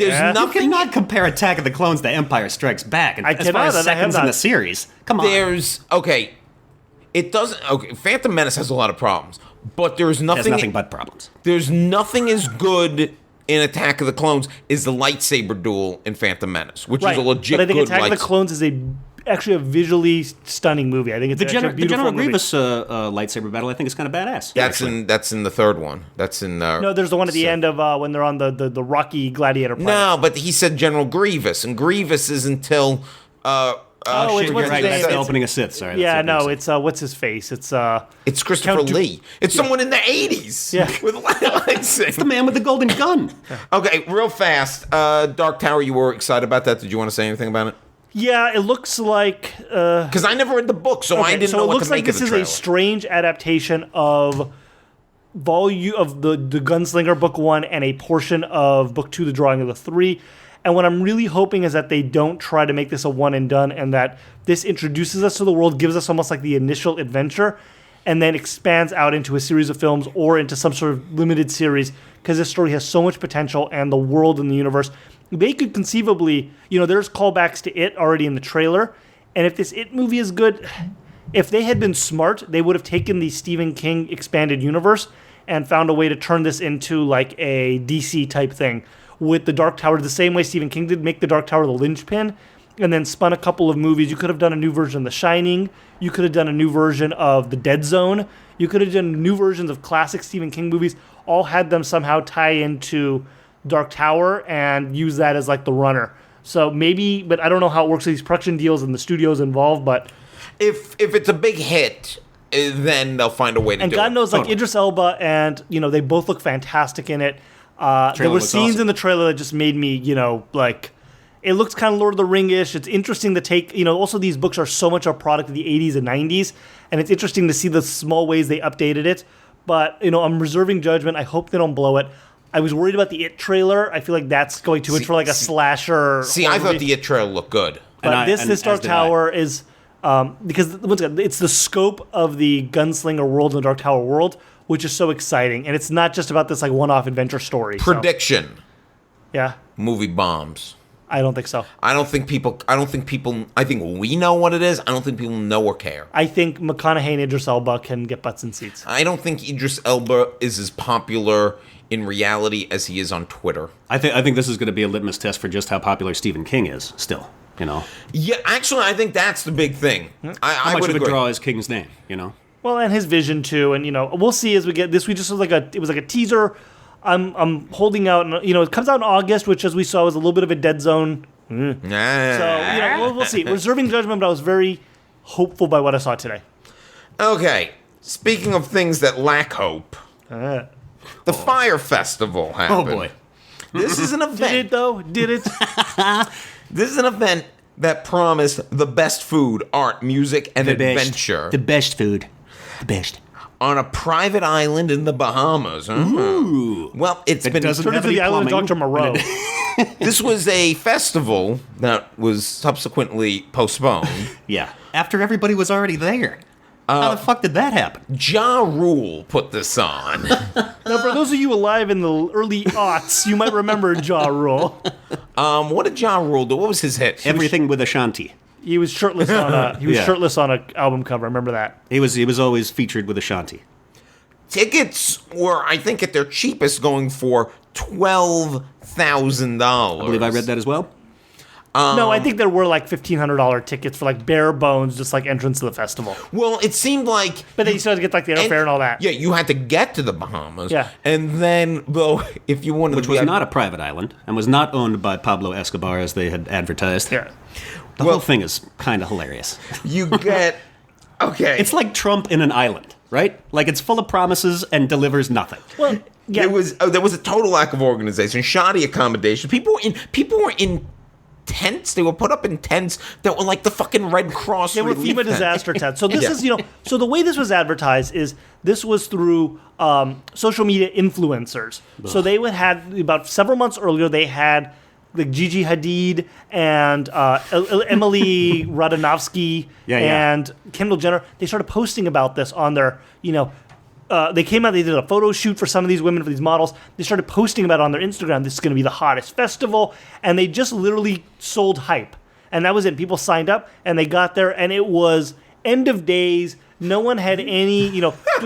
Yeah. You nothing. cannot compare Attack of the Clones to Empire Strikes Back. And I as far cannot, as and I have seconds in not. the series. Come on. There's okay. It doesn't. Okay, Phantom Menace has a lot of problems, but there's It has nothing. nothing but problems. There's nothing as good in Attack of the Clones as the lightsaber duel in Phantom Menace, which Right. is a legit but I think good Attack of the Clones is actually a visually stunning movie. I think it's The, actually a the beautiful General movie. Grievous lightsaber battle, I think, is kind of badass. That's in the third one. That's in the. No, there's the one at the end of when they're on the rocky gladiator planet. No, but he said General Grievous, and Grievous is until. Oh, it's You're what's right. his That's name? the opening of Sith. Sorry. Yeah, that's the no, opening of it's what's his face? It's Christopher Count Lee. It's someone in the 80s. Yeah. With lightsaber. the man with the golden gun. Okay, real fast. Dark Tower, you were excited about that. Did you want to say anything about it? Yeah, it looks like. Because I never read the book, so I didn't know it what looks to like make this of the is trailer. a strange adaptation of the Gunslinger Book 1 and a portion of Book 2, The Drawing of the Three. And what I'm really hoping is that they don't try to make this a one and done, and that this introduces us to the world, gives us almost like the initial adventure, and then expands out into a series of films or into some sort of limited series, because this story has so much potential, and the world and the universe. They could conceivably, there's callbacks to It already in the trailer, and if this It movie is good, if they had been smart, they would have taken the Stephen King expanded universe and found a way to turn this into like a DC type thing with the Dark Tower, the same way Stephen King did, make the Dark Tower the linchpin, and then spun a couple of movies. You could have done a new version of The Shining. You could have done a new version of The Dead Zone. You could have done new versions of classic Stephen King movies, all had them somehow tie into Dark Tower and use that as like the runner. So maybe, but I don't know how it works with these production deals and the studios involved, but... If it's a big hit, then they'll find a way to And do God it. knows, like Totally. Idris Elba and, they both look fantastic in it. There were looks scenes awesome. in the trailer that just made me, like, it looks kind of Lord of the Ring-ish. It's interesting to take, also these books are so much a product of the 80s and 90s, and it's interesting to see the small ways they updated it. But, I'm reserving judgment. I hope they don't blow it. I was worried about the It trailer. I feel like that's going too much for like a slasher. See, I thought the It trailer looked good. But this Dark Tower is because once again, it's the scope of the gunslinger world and the Dark Tower world, which is so exciting, and it's not just about this like one-off adventure story. Prediction. So. Yeah. Movie bombs. I don't think so. I think we know what it is. I don't think people know or care. I think McConaughey and Idris Elba can get butts in seats. I don't think Idris Elba is as popular in reality as he is on Twitter. I think this is going to be a litmus test for just how popular Stephen King is still, Yeah, actually, I think that's the big thing. How much would of a agree. draw is King's name, Well, and his vision too, and we'll see as we get this. We just was it was like a teaser. I'm holding out, and it comes out in August, which as we saw was a little bit of a dead zone. So we'll see. Reserving judgment, but I was very hopeful by what I saw today. Okay, speaking of things that lack hope, the Fyre Festival happened. Oh boy, this is an event. Did it though? Did it? This is an event that promised the best food, art, music, and adventure. The best food. The best. On a private island in the Bahamas. Ooh. Well, it's been doesn't Turn have into any the island of plumbing. Dr. Moreau. This was a festival that was subsequently postponed. Yeah. After everybody was already there. How the fuck did that happen? Ja Rule put this on. Now, for those of you alive in the early aughts, you might remember Ja Rule. What did Ja Rule do? What was his hit? Everything with Ashanti. He was shirtless on a shirtless on an album cover. Remember that? He was always featured with Ashanti. Tickets were, I think, at their cheapest, going for $12,000. I believe I read that as well. No, I think there were like $1,500 tickets for like bare bones, just like entrance to the festival. Well, it seemed like... But then you still had to get like the airfare and all that. Yeah, you had to get to the Bahamas. Yeah. And then, though, if you wanted Which to... was not a private island and was not owned by Pablo Escobar as they had advertised. Yeah. The whole thing is kind of hilarious. You get... Okay. It's like Trump in an island, right? Like it's full of promises and delivers nothing. Well, yeah. There was a total lack of organization, shoddy accommodation. People were in tents. They were put up in tents that were like the fucking Red Cross. They were relief FEMA tents. disaster tents. So this is, so the way this was advertised is this was through social media influencers. Ugh. So they would had about several months earlier, they had like Gigi Hadid and Emily Ratajkowski and Kendall Jenner. They started posting about this on their, they came out, they did a photo shoot for some of these women, for these models. They started posting about it on their Instagram. This is going to be the hottest festival. And they just literally sold hype. And that was it. People signed up and they got there and it was end of days. No one had any,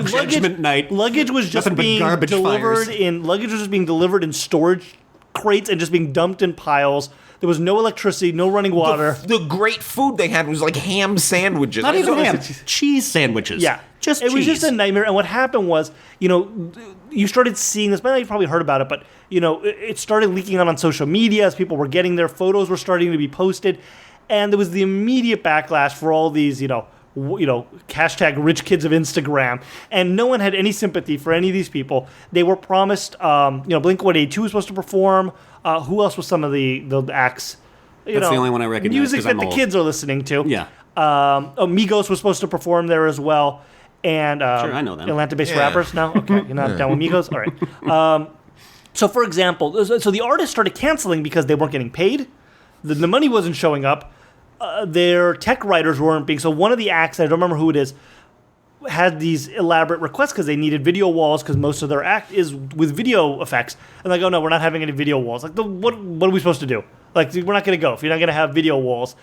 Judgment night. Luggage was just Nothing but being garbage delivered fires. luggage was just being delivered in storage crates and just being dumped in piles. There was no electricity, no running water. The great food they had was like ham sandwiches. Not even ham. Cheese sandwiches. Yeah. It was just a nightmare. And what happened was, you started seeing this. You probably heard about it, but, it started leaking out on social media as people were getting their photos were starting to be posted. And there was the immediate backlash for all these, hashtag rich kids of Instagram. And no one had any sympathy for any of these people. They were promised, Blink-182 was supposed to perform. Who else was some of the acts? That's the only one I recognize. Music that I'm the old. kids are listening to. Yeah. Migos was supposed to perform there as well. And Sure, I know them. Atlanta-based rappers now? Okay, you're not down with Migos? All right. So, for example, so the artists started canceling because they weren't getting paid. The money wasn't showing up. Their tech writers weren't being... So one of the acts, I don't remember who it is, had these elaborate requests because they needed video walls because most of their act is with video effects. And like, oh no, we're not having any video walls. Like, what are we supposed to do? Like, we're not going to go if you're not going to have video walls.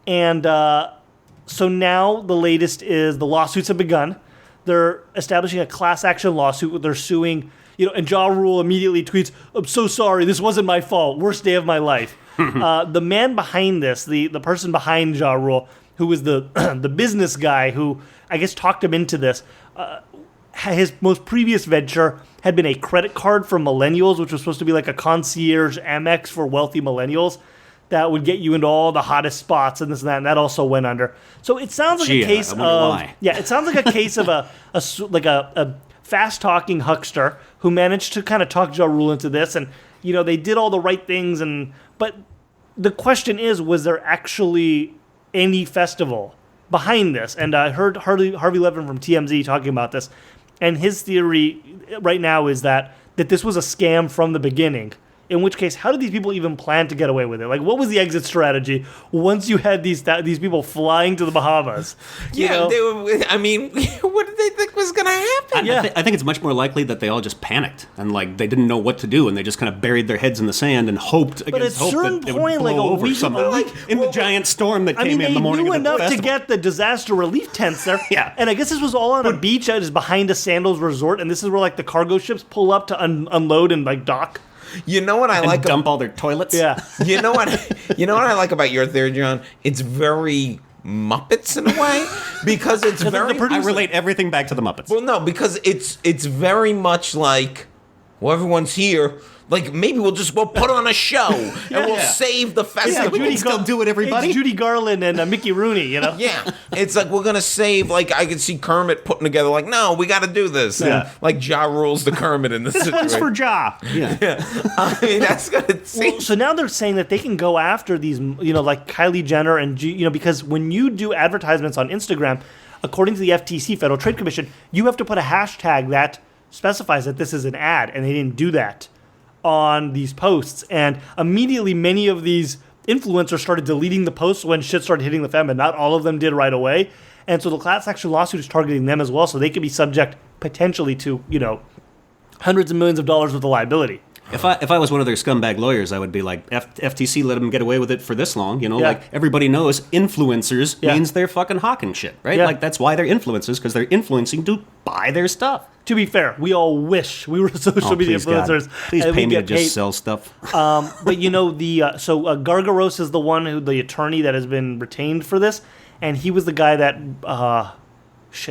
And so now the latest is the lawsuits have begun. They're establishing a class action lawsuit. They're suing, and Ja Rule immediately tweets, "I'm so sorry, this wasn't my fault. Worst day of my life." The man behind this, the person behind Ja Rule, who was the the business guy who I guess talked him into this, his most previous venture had been a credit card for millennials, which was supposed to be like a concierge Amex for wealthy millennials that would get you into all the hottest spots and this and that also went under. So it sounds like a case of it sounds like a case of a fast talking huckster who managed to kind of talk Ja Rule into this, and they did all the right things, but the question is, was there actually any festival behind this? And I heard Harvey Levin from TMZ talking about this, and his theory right now is that that this was a scam from the beginning. In which case, how did these people even plan to get away with it? Like, what was the exit strategy once you had these people flying to the Bahamas? You know? They were, I mean, what did they think was going to happen? I think it's much more likely that they all just panicked and like they didn't know what to do and they just kind of buried their heads in the sand and hoped against hope that it would blow over somehow in the giant storm that came in the morning knew of the enough to festival. get the disaster relief tents there. Yeah. And I guess this was all on a beach that is behind a Sandals resort, and this is where like the cargo ships pull up to unload and like dock. You know what I And like? dump all their toilets. Yeah. You know what? You know what I like about your theory, John? It's very Muppets in a way because it's very. I relate everything back to the Muppets. Well, no, because it's very much like, well, everyone's here. Like maybe we'll put on a show and we'll save the festival. we can still do it, everybody. It's Judy Garland and Mickey Rooney, you know? Yeah, it's like we're gonna save. Like I could see Kermit putting together. Like, no, we got to do this. Yeah. And, like Ja rules the Kermit in this One's situation. for Ja. Yeah. I mean, that's gonna seem. Well, so now they're saying that they can go after these, you know, like Kylie Jenner and, because when you do advertisements on Instagram, according to the FTC, Federal Trade Commission, you have to put a hashtag that specifies that this is an ad, and they didn't do that on these posts. And immediately many of these influencers started deleting the posts when shit started hitting the fan, but not all of them did right away. And so the class action lawsuit is targeting them as well, so they could be subject potentially to, hundreds of millions of dollars worth of liability. If I was one of their scumbag lawyers, I would be like, FTC let them get away with it for this long. Like everybody knows influencers means they're fucking hawking shit, right? Yeah. Like that's why they're influencers, because they're influencing to buy their stuff. To be fair, we all wish we were social media Please, God. influencers. Please and pay we me to get just paid. sell stuff. But Gargaros is the one the attorney that has been retained for this, and he was the guy that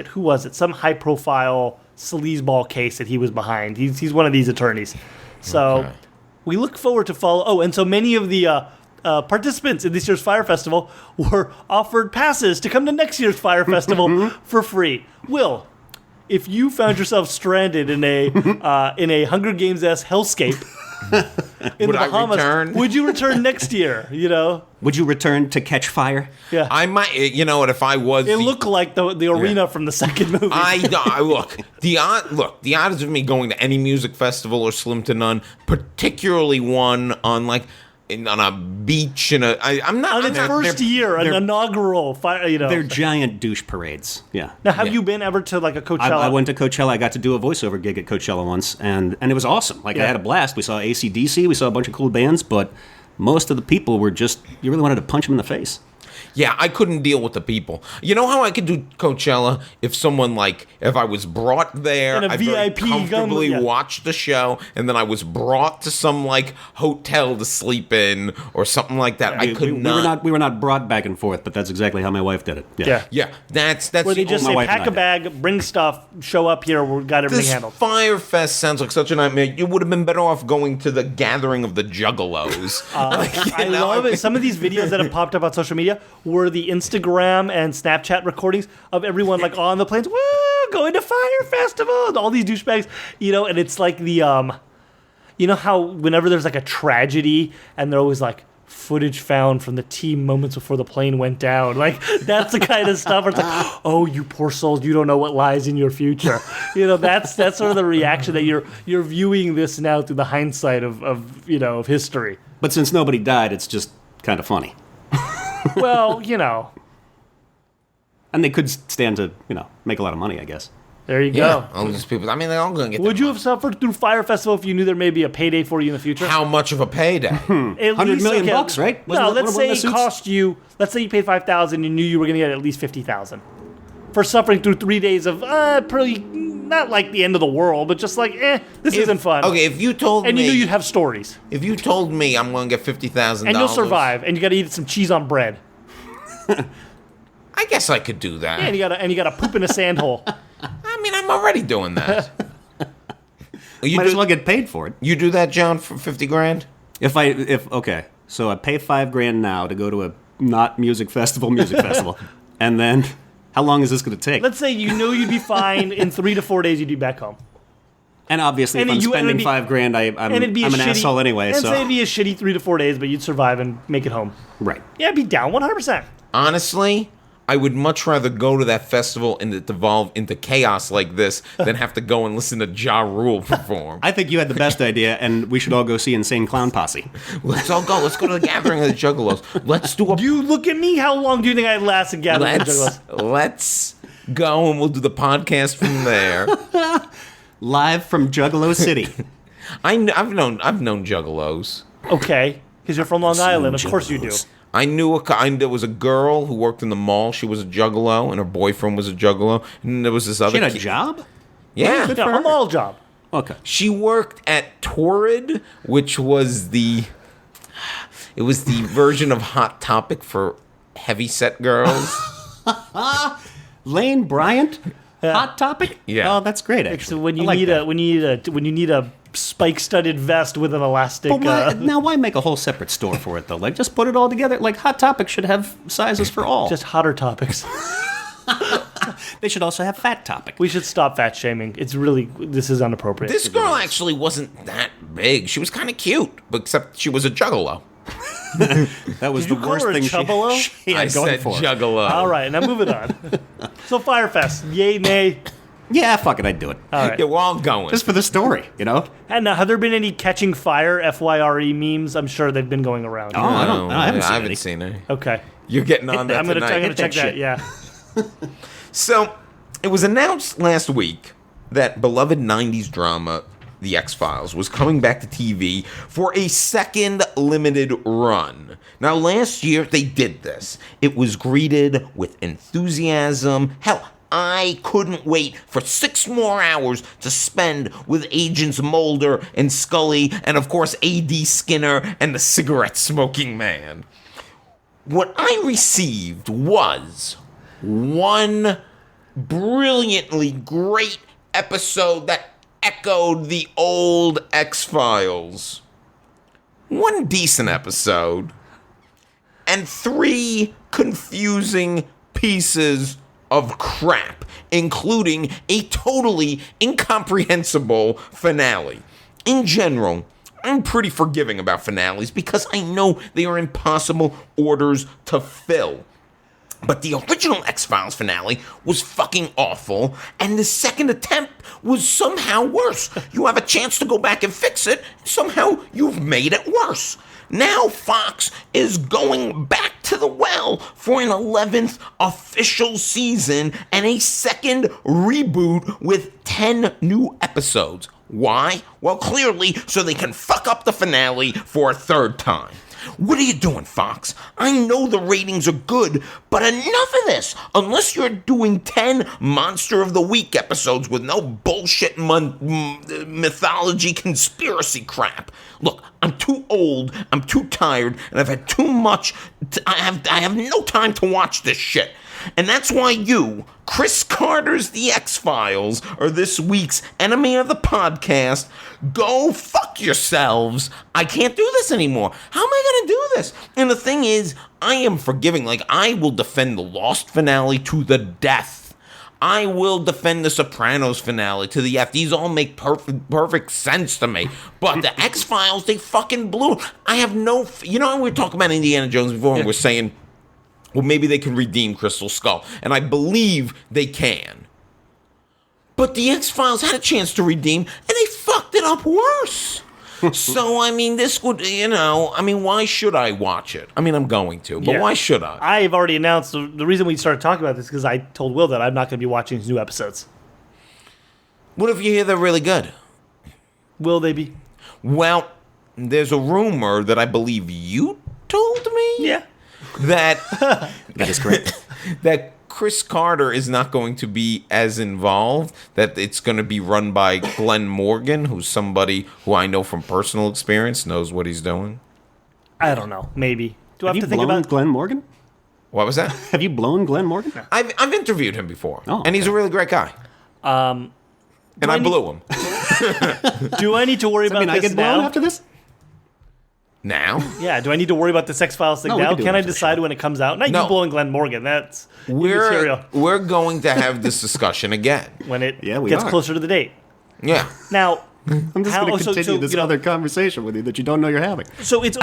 who was it? Some high profile sleazeball case that he was behind. He's one of these attorneys. So we look forward to follow. Oh, and so many of the participants in this year's Fyre Festival were offered passes to come to next year's Fyre Festival for free. Will, if you found yourself stranded in a Hunger Games-esque hellscape in the Bahamas, return? would you return next year? Would you return to catch fire? Yeah. I might. You know what? If I was, It looked like the arena from the second movie. Look, the odds of me going to any music festival are slim to none. Particularly one on on a beach I'm not on its first year, an inaugural fire. They're giant douche parades. Yeah. Now, have you been ever to like a Coachella? I went to Coachella. I got to do a voiceover gig at Coachella once, and it was awesome. I had a blast. We saw AC/DC. We saw a bunch of cool bands, but most of the people were just, you really wanted to punch them in the face. Yeah, I couldn't deal with the people. You know how I could do Coachella? If someone if I was brought there, In a I very VIP comfortably gun, yeah. watched the show, and then I was brought to some hotel to sleep in or something like that. I could not. We were not brought back and forth, but that's exactly how my wife did it. Yeah. Yeah, that's Where they just my say, wife and pack a I bag, bring stuff, show up here, we've got everything This handled. Fyre Fest sounds like such a nightmare. You would have been better off going to the gathering of the Juggalos. I love it. Some of these videos that have popped up on social media were the Instagram and Snapchat recordings of everyone on the planes, woo, going to Fyre Festival, and all these douchebags, and it's like the, how whenever there's a tragedy and they're always footage found from the team moments before the plane went down. That's the kind of stuff where it's oh, you poor souls, you don't know what lies in your future. That's sort of the reaction that you're viewing this now through the hindsight of history. But since nobody died, it's just kind of funny. Well, And they could stand to, make a lot of money, I guess. there you Yeah, go. all these people. I mean, they're all going to get. Would their you money. have suffered through Fyre Festival if you knew there may be a payday for you in the future? How much of a payday? At 100 least, million okay, bucks, right? No, Wasn't let's that one say of it the suits? cost you. Let's say you paid $5,000. You knew you were going to get at least $50,000 for suffering through 3 days of probably not the end of the world, but just this isn't fun. Okay, if you told And me, you knew you'd have stories, if you told me I'm going to get $50,000, and you'll survive, and you got to eat some cheese on bread, I guess I could do that. and you got to poop in a sand hole. I mean, I'm already doing that. You Might do, as well get paid for it. you do that, John, for $50,000? Okay, so I pay $5,000 now to go to a not music festival, and then how long is this going to take? Let's say you know you'd be fine in 3 to 4 days. You'd be back home. And obviously, And if I'm you- and spending it'd be- $5,000, I'm And it'd be an a shitty, asshole anyway. And So say it'd be a shitty 3 to 4 days, but you'd survive and make it home. right. Yeah, it'd be down 100%. Honestly, I would much rather go to that festival and it devolve into chaos like this than have to go and listen to Ja Rule perform. I think you had the best idea, and we should all go see Insane Clown Posse. Let's all go. Let's go to the Gathering of the Juggalos. Let's do a... You look at me. How long do you think I'd last in Gathering of the Juggalos? Let's go and we'll do the podcast from there. Live from Juggalo City. I've known Juggalos. Okay, because you're from Long Island. Of course you do. I knew there was a girl who worked in the mall. She was a juggalo, and her boyfriend was a juggalo. And there was this other She had a job? Yeah. Yeah, a mall job. Okay. She worked at Torrid, which was the version of Hot Topic for heavyset girls. Lane Bryant? Hot Topic? Yeah. Oh, that's great, actually. So when you I like that. when you need a spike-studded vest with an elastic. But now why make a whole separate store for it, though? Like, just put it all together. Like, Hot Topic should have sizes for all. Just hotter topics. They should also have Fat Topic. We should stop fat shaming. This is inappropriate. This girl actually wasn't that big. She was kind of cute, but except she was a juggalo. That was Did the you call worst her a thing chubbalo? she had I going said for her. juggalo. All right, now moving on. So Fyre Fest, yay, nay. Yeah, fuck it, I'd do it. All right. Yeah, we're all going. Just for the story, you know? And now, have there been any catching fire FYRE memes? I'm sure they've been going around. Oh, I haven't seen any. any. Okay. You're getting on that I'm gonna tonight. check that. shit. Yeah. So, it was announced last week that beloved 90s drama, The X-Files, was coming back to TV for a second limited run. Now, last year, they did this. It was greeted with enthusiasm. Hell, I couldn't wait for 6 more hours to spend with Agents Mulder and Scully, and of course, A.D. Skinner and the cigarette-smoking man. What I received was one brilliantly great episode that echoed the old X-Files, one decent episode, and 3 confusing pieces of crap, including a totally incomprehensible finale. In general, I'm pretty forgiving about finales because I know they are impossible orders to fill. But the original X-Files finale was fucking awful, and the second attempt was somehow worse. You have a chance to go back and fix it, somehow you've made it worse. Now Fox is going back to the well for an 11th official season and a second reboot with 10 new episodes. Why? Well, clearly, so they can fuck up the finale for a third time. What are you doing, Fox? I know the ratings are good, but enough of this. Unless you're doing 10 Monster of the Week episodes with no bullshit mythology conspiracy crap. Look, I'm too old, I'm too tired, and I've had too much. I have no time to watch this shit. And that's why you, Chris Carter's The X-Files, are this week's enemy of the podcast. Go fuck yourselves. I can't do this anymore. How am I going to do this? And the thing is, I am forgiving. Like, I will defend the Lost finale to the death. I will defend the Sopranos finale to the F. These all make perfect sense to me. But the X-Files, they fucking blew. I have no... You know, we were talking about Indiana Jones before, and we're saying, well, maybe they can redeem Crystal Skull. And I believe they can. But the X-Files had a chance to redeem, and they fucked it up worse. So, I mean, this would, why should I watch it? I mean, I'm going to, but why should I? I've already announced, the reason we started talking about this is because I told Will that I'm not going to be watching these new episodes. What if you hear they're really good? Will they be? Well, there's a rumor that I believe you told me. Yeah. That is correct. That Chris Carter is not going to be as involved, that it's going to be run by Glenn Morgan, who's somebody who I know from personal experience, knows what he's doing. I don't know. Maybe. Do I have Have to you think blown about... Glenn Morgan? What was that? Have you blown Glenn Morgan? I've interviewed him before, Oh, and he's a really great guy. And I blew him. Do I need to worry about I this get blown now? after this? Now? Yeah, do I need to worry about the X-Files thing No, we now? can do Can it I after the decide show. when it comes out? Not No. you blowing Glenn Morgan. That's immaterial. We're going to have this discussion again. When it Yeah, we gets are. closer to the date. Yeah. Now, I'm just going to continue this other conversation with you that you don't know you're having. So it's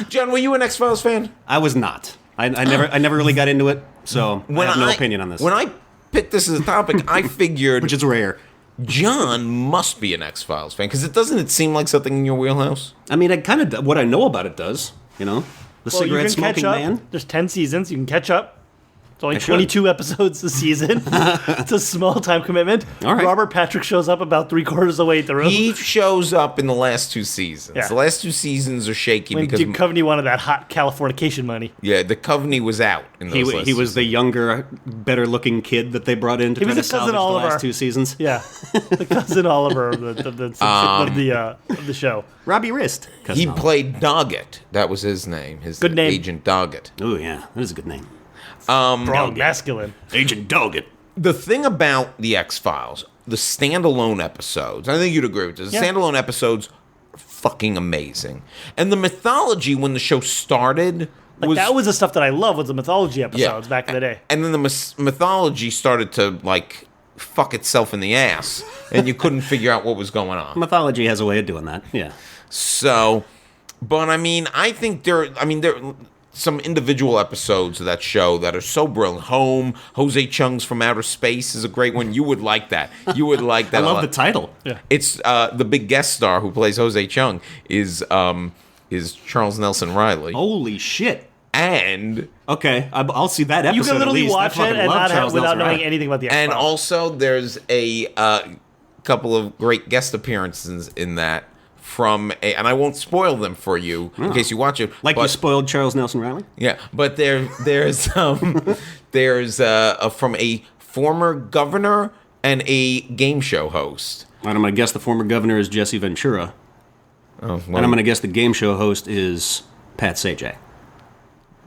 John, were you an X-Files fan? I was not. I never really got into it, so I have no opinion on this. When I picked this as a topic, I figured which is rare. John must be an X-Files fan because it seem like something in your wheelhouse? I mean, what I know about it does, the cigarette smoking man. There's 10 seasons. You can catch up. It's only 22 episodes a season. It's a small time commitment. All right. Robert Patrick shows up about 3/4 of the way through. He shows up in the last 2 seasons. Yeah. The last 2 seasons are shaky when because Duke Coveney wanted that hot Californication money. yeah, the Coveney was out in those last He was 2 the younger, better-looking kid that they brought in to He try was to the cousin salvage the Oliver. last 2 seasons. Yeah, the cousin Oliver of the show. Robbie Wrist. He played Doggett. That was his name. His Good name. Agent Doggett. Oh yeah, that is a good name. Strong, masculine. Agent Doggett. The thing about the X-Files, the standalone episodes, I think you'd agree with this. The standalone episodes are fucking amazing. And the mythology when the show started That was the stuff that I love, was the mythology episodes back in the day. And then the mythology started to fuck itself in the ass, and you couldn't figure out what was going on. Mythology has a way of doing that. Yeah. So, but I mean, I think there are some individual episodes of that show that are so brilliant. Home, Jose Chung's From Outer Space is a great one. You would like that. You would like that. I love the title. Yeah. It's the big guest star who plays Jose Chung is Charles Nelson Riley. Holy shit. And okay, I'll see that episode. You can literally at least. watch it and without knowing anything about the X-Files. And also, there's a couple of great guest appearances in that and I won't spoil them for you in case you watch it. You spoiled Charles Nelson Riley? Yeah, but there's from a former governor and a game show host. And I'm going to guess the former governor is Jesse Ventura. Oh, well, and I'm going to guess the game show host is Pat Sajak.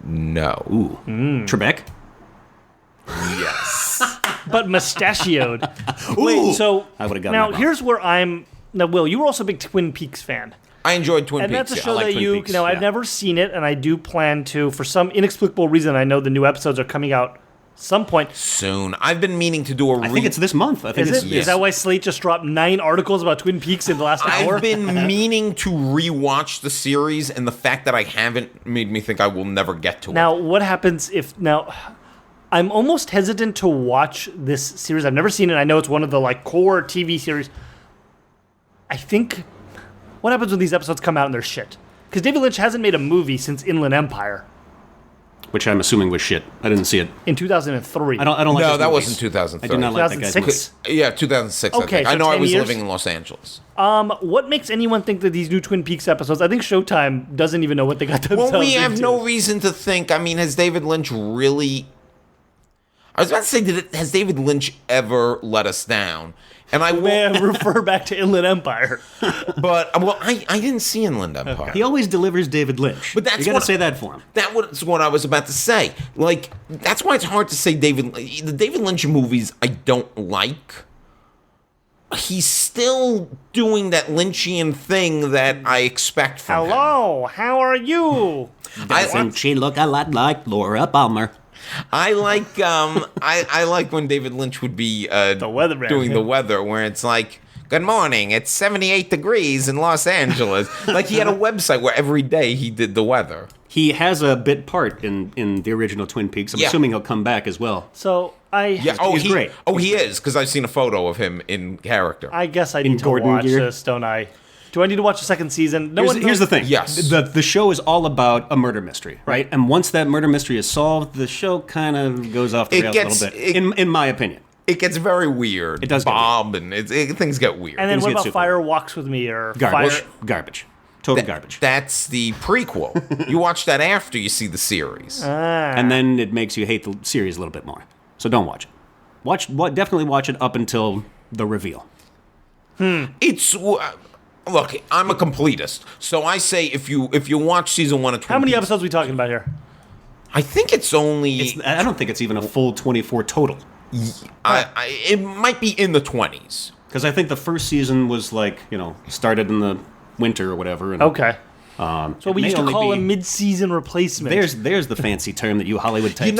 No. Ooh. Trebek? Yes. But mustachioed. Ooh. Wait, so I would've gotten now that wrong. here's where I'm. Now, Will, you were also a big Twin Peaks fan. I enjoyed Twin And Peaks. that's a yeah. show I like that Twin Peaks, I've yeah. never seen it, and I do plan to. For some inexplicable reason, I know the new episodes are coming out some point. Soon. I've been meaning to do I think it's this month. I think Is it's it? Is that why Slate just dropped 9 articles about Twin Peaks in the last hour? I've been meaning to rewatch the series, and the fact that I haven't made me think I will never get to it. Now, what happens if now? I'm almost hesitant to watch this series. I've never seen it. I know it's one of the core TV series. I think what happens when these episodes come out and they're shit? Because David Lynch hasn't made a movie since Inland Empire which I'm assuming was shit. I didn't see it. in 2003. I don't like No, his that movies. wasn't 2003. I do not like that guy's 2006? movies. Yeah, 2006. Okay, I think. so I know I 10 was years? living in Los Angeles. What makes anyone think that these new Twin Peaks episodes? I think Showtime doesn't even know what they got themselves Well, we have into. no reason to think. I mean, has David Lynch really? I was about to say, has David Lynch ever let us down? And I will, May I refer back to Inland Empire? but I didn't see Inland Empire. He always delivers David Lynch. But that's you gotta what- say that for him. That was what I was about to say. That's why it's hard to say the David Lynch movies I don't like. He's still doing that Lynchian thing that I expect from him. Hello, how are you? Doesn't she look a lot like Laura Palmer? I like I like when David Lynch would be weatherman, doing yeah. the weather, where it's like, good morning, it's 78 degrees in Los Angeles. Like he had a website where every day he did the weather. He has a bit part in the original Twin Peaks. I'm Yeah. assuming he'll come back as well. So Yeah, he's great. Oh, he is, because I've seen a photo of him in character. I guess I need to Gordon watch gear? this, don't I? Do I need to watch the second season? Here's the thing. Yes. The show is all about a murder mystery, right? And once that murder mystery is solved, the show kind of goes off the It rails gets- a little bit, in my opinion. It gets very weird. It does get Bob, and things get weird. And then Things what get about super Fire Walks With Me or Garbage. Fire? Garbage. Total garbage. That's the prequel. You watch that after you see the series. And then it makes you hate the series a little bit more. So don't watch it. Definitely watch it up until the reveal. It's look, I'm a completist, so I say if you watch season 1 of Twin How many Peaks, episodes are we talking about here? I think it's only. I don't think it's even a full 24 total. It might be in the 20s. Because I think the first season was started in the winter or whatever. And, Okay. So we may used to only call be- a mid-season replacement. There's the fancy term that you Hollywood types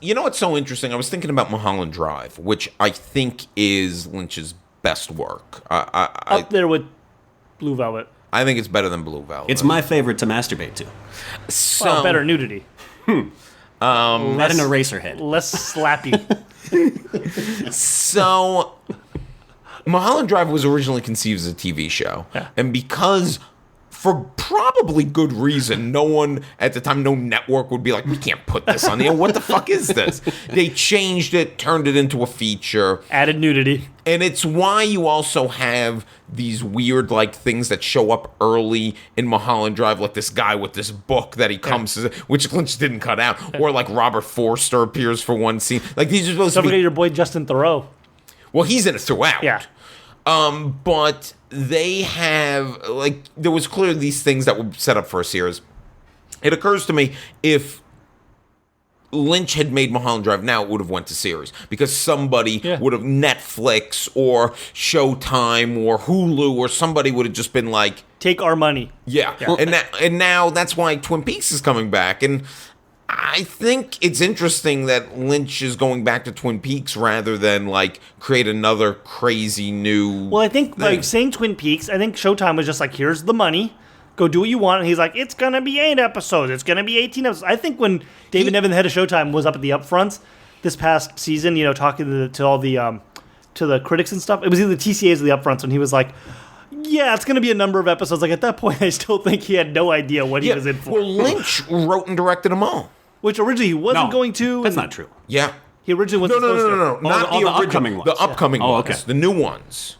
You know what's so interesting? I was thinking about Mulholland Drive, which I think is Lynch's best work. up there with Blue Velvet. I think it's better than Blue Velvet. It's my favorite to masturbate to. So Well, better nudity. Not an eraser head. Less slappy. So, Mulholland Drive was originally conceived as a TV show. Yeah. And because, for probably good reason, no one at the time, no network would be like, we can't put this on the air. What the fuck is this? They changed it, turned it into a feature. Added nudity. And it's why you also have these weird, like, things that show up early in Mulholland Drive, like this guy with this book that he comes to, which Lynch didn't cut out, or like Robert Forster appears for one scene. Like, these are supposed Don't to be... forget your boy Justin Theroux. Well, he's in it throughout. Yeah. But they have, like, there was clearly these things that were set up for a series. It occurs to me, if Lynch had made Mulholland Drive now, it would have went to series. Because somebody would have, Netflix or Showtime or Hulu or somebody would have just been like... Take our money. Yeah. And now that's why Twin Peaks is coming back. And I think it's interesting that Lynch is going back to Twin Peaks rather than, like, create another crazy new... Well, I think, thing. like, saying Twin Peaks, I think Showtime was just like, here's the money. Go do what you want. And he's like, it's going to be 8 episodes. It's going to be 18 episodes. I think when David Niven, the head of Showtime, was up at the upfronts this past season, you know, talking to all the to the critics and stuff, it was either the TCAs or the upfronts, and he was like, yeah, it's going to be a number of episodes. Like, at that point, I still think he had no idea what he was in for. Well, Lynch wrote and directed them all. Which originally he wasn't going to. That's not true. Yeah. He originally wasn't supposed to. No. Not all the the original, upcoming ones. The upcoming Oh, ones. okay. The new ones.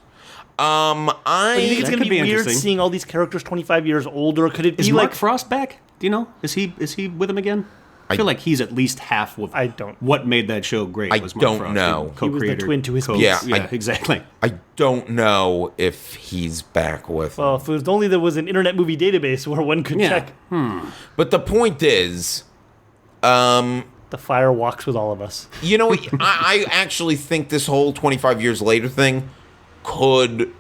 But you think it's That going to could be be weird interesting. seeing all these characters 25 years older? Could it be Is like... Mark Frost back? Do you know? Is he with him again? I feel like he's at least half of I don't- what made that show great. I was Mark don't Frost, know. He was the twin to his Yeah, Yeah, exactly. I don't know if he's back with Well, if it was only there was an Internet Movie Database where one could Yeah. check. But the point is, The fire walks with all of us. you know, I actually think this whole 25 years later thing could...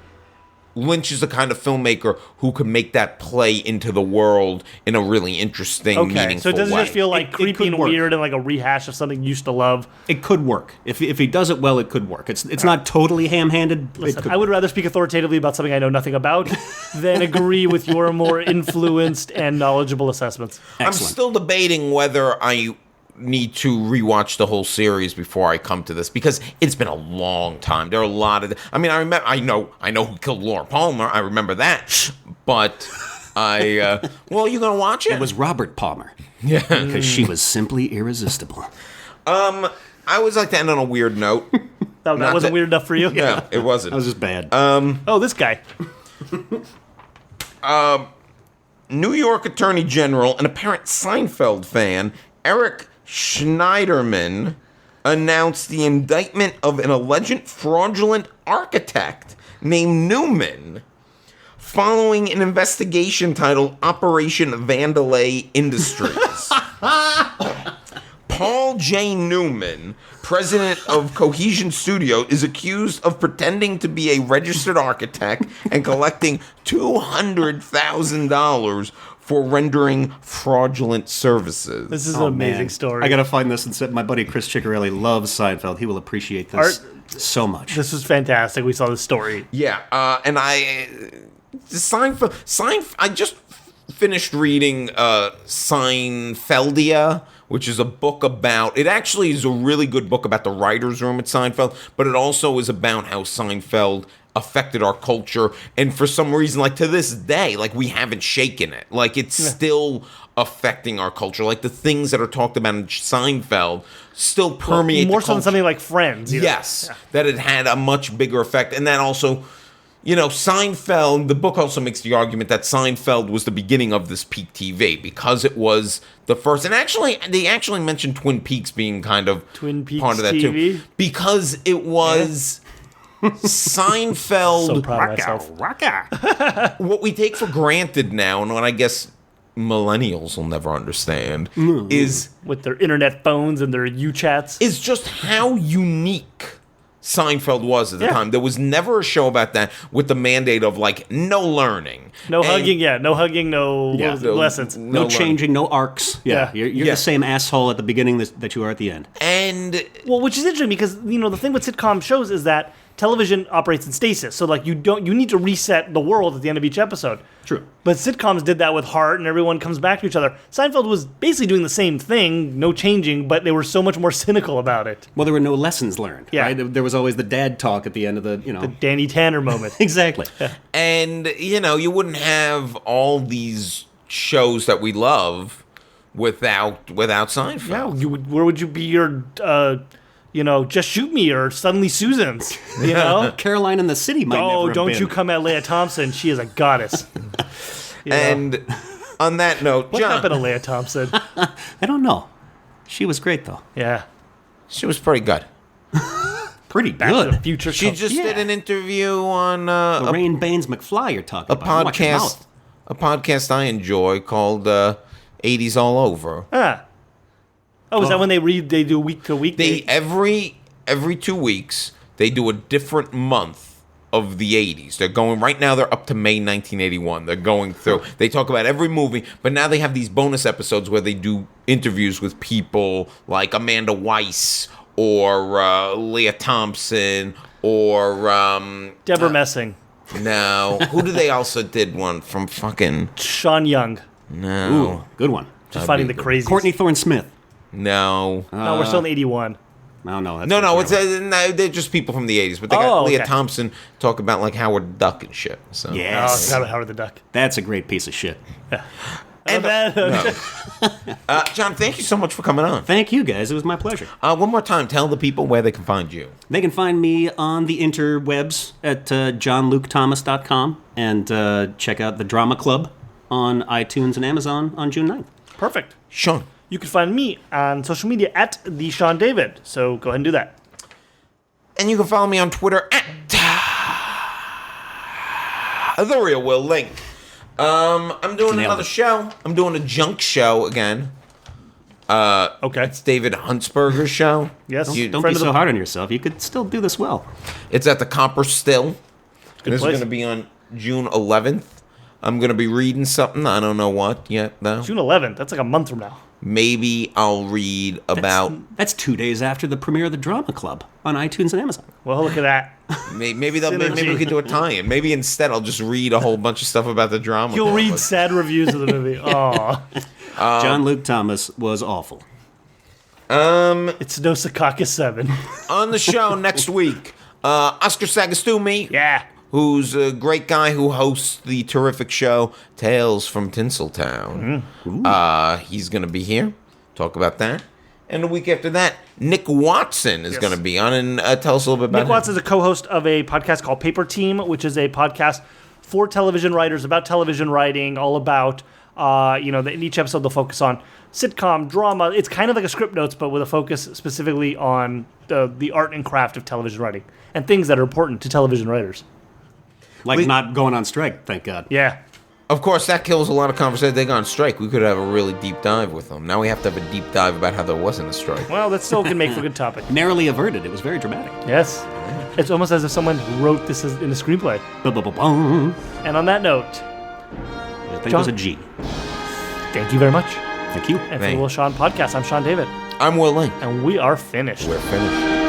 Lynch is the kind of filmmaker who could make that play into the world in a really interesting, meaningful so it doesn't way. just feel like It creepy could and work. weird and like a rehash of something you used to love. It could work. If he does it well, it could work. It's not totally ham-handed. Listen, I would rather speak authoritatively about something I know nothing about than agree with your more influenced and knowledgeable assessments. I'm Excellent. still debating whether I need to rewatch the whole series before I come to this, because it's been a long time. There are a lot of... I mean, I know who killed Laura Palmer. I remember that. But well, you gonna watch it? It was Robert Palmer. Yeah. Because she was simply irresistible. I always like to end on a weird note. That wasn't weird enough for you? Yeah, it wasn't. That was just bad. Oh, this guy. New York Attorney General and apparent Seinfeld fan, Eric Schneiderman, announced the indictment of an alleged fraudulent architect named Newman following an investigation titled Operation Vandalay Industries. Paul J. Newman, president of Cohesion Studio, is accused of pretending to be a registered architect and collecting $200,000 for rendering fraudulent services. This is an amazing story. I gotta find this and set. My buddy Chris Ciccarelli loves Seinfeld. He will appreciate this so much. This is fantastic. We saw this story. Yeah, and Seinfeld. I just finished reading Seinfeldia, which is a book about... It actually is a really good book about the writer's room at Seinfeld, but it also is about how Seinfeld affected our culture, and for some reason, like, to this day, like, we haven't shaken it. Like, it's still affecting our culture. Like, the things that are talked about in Seinfeld still permeate More the so than culture. something like Friends. You know? Yes, that it had a much bigger effect. And that also, you know, Seinfeld, the book also makes the argument that Seinfeld was the beginning of this peak TV because it was the first. And actually, they actually mentioned Twin Peaks being kind of Twin Peaks part of that TV? too. Because it was... Seinfeld, So proud of myself. Rocka. what we take for granted now, and what I guess millennials will never understand, is With their internet phones and their U-chats. just how unique Seinfeld was at the time. There was never a show about that with the mandate of, like, no learning. No And- hugging, no hugging, no lessons. no learning. changing, no arcs. Yeah. You're Yeah. the same asshole at the beginning that you are at the end. And Well, which is interesting because, you know, the thing with sitcom shows is that television operates in stasis, so like you need to reset the world at the end of each episode. True. But sitcoms did that with heart, and everyone comes back to each other. Seinfeld was basically doing the same thing, no changing, but they were so much more cynical about it. Well, there were no lessons learned. Yeah. Right? There was always the dad talk at the end of the, The Danny Tanner moment. Exactly. And, you wouldn't have all these shows that we love without Seinfeld. Yeah, where would you be your, Just Shoot Me or Suddenly Susan's, you know? Caroline in the City might never Oh, have don't been. you come at Leah Thompson. She is a goddess. You know? And on that note, What John, happened to Leah Thompson? I don't know. She was great, though. Yeah. she was pretty good. Pretty Back to the good. Future. She just did an interview on a Lorraine Baines McFly you're talking about. Watch your podcast, mouth. a podcast I enjoy called 80s All Over. Oh, is that when they do week to week? They every 2 weeks they do a different month of the 80s. They're going right now. They're up to May 1981. They're going through. They talk about every movie, but now they have these bonus episodes where they do interviews with people like Amanda Weiss or Leah Thompson or Deborah Messing, no. Who do they also did one from fucking Sean Young, no Ooh, good one. just finding the crazies. Courtney Thorne Smith. no. No, we're still in 81. No, that's No, that's it's no, they're just people from the 80s, but they got Oh, Leah okay. Thompson talk about like Howard Duck and shit. So Oh, Yes. I forgot about Howard the Duck. That's a great piece of shit. And, no. John, thank you so much for coming on. Thank you, guys. It was my pleasure. One more time, tell the people where they can find you. They can find me on the interwebs at jonlukethomas.com and check out the Drama Club on iTunes and Amazon on June 9th. Perfect. Sean. You can find me on social media at the Sean David. So go ahead and do that. And you can follow me on Twitter at The Real Will Link. I'm doing Nailed another it. show. I'm doing a junk show again. Okay. It's David Huntsberger's show. Yes. You- Don't Friend be of the- so hard on yourself. You could still do this well. It's at the Copper Still. This is place. going to be on June 11th. I'm going to be reading something. I don't know what yet, though. June 11th. That's like a month from now. Maybe I'll read about... That's 2 days after the premiere of the Drama Club on iTunes and Amazon. Well, look at that. Maybe maybe Synergy. we could do a tie-in. Maybe instead I'll just read a whole bunch of stuff about the drama. You'll club. read sad reviews of the movie. Aw. John Luke Thomas was awful. It's no Secaucus 7. On the show next week, Oscar Sagastumi, Yeah. who's a great guy who hosts the terrific show Tales from Tinseltown. He's going to be here. Talk about that. And the week after that, Nick Watson is Yes. going to be on and tell us a little bit about Nick Watts is a co-host of a podcast called Paper Team, which is a podcast for television writers about television writing, all about, in each episode they'll focus on sitcom, drama. It's kind of like a script notes, but with a focus specifically on the art and craft of television writing and things that are important to television writers. Like not going on strike, thank God. Yeah. Of course, that kills a lot of conversation. They go on strike. We could have a really deep dive with them. Now we have to have a deep dive about how there wasn't a strike. Well, that still can make for a good topic. Narrowly averted. It was very dramatic. Yes. It's almost as if someone wrote this in a screenplay. Ba-ba-ba-bum. And on that note, I think it John- was a G. thank you very much. Thank you. And for the Thank- Will Sean podcast, I'm Sean David. I'm Will Link. And we are finished. We're finished.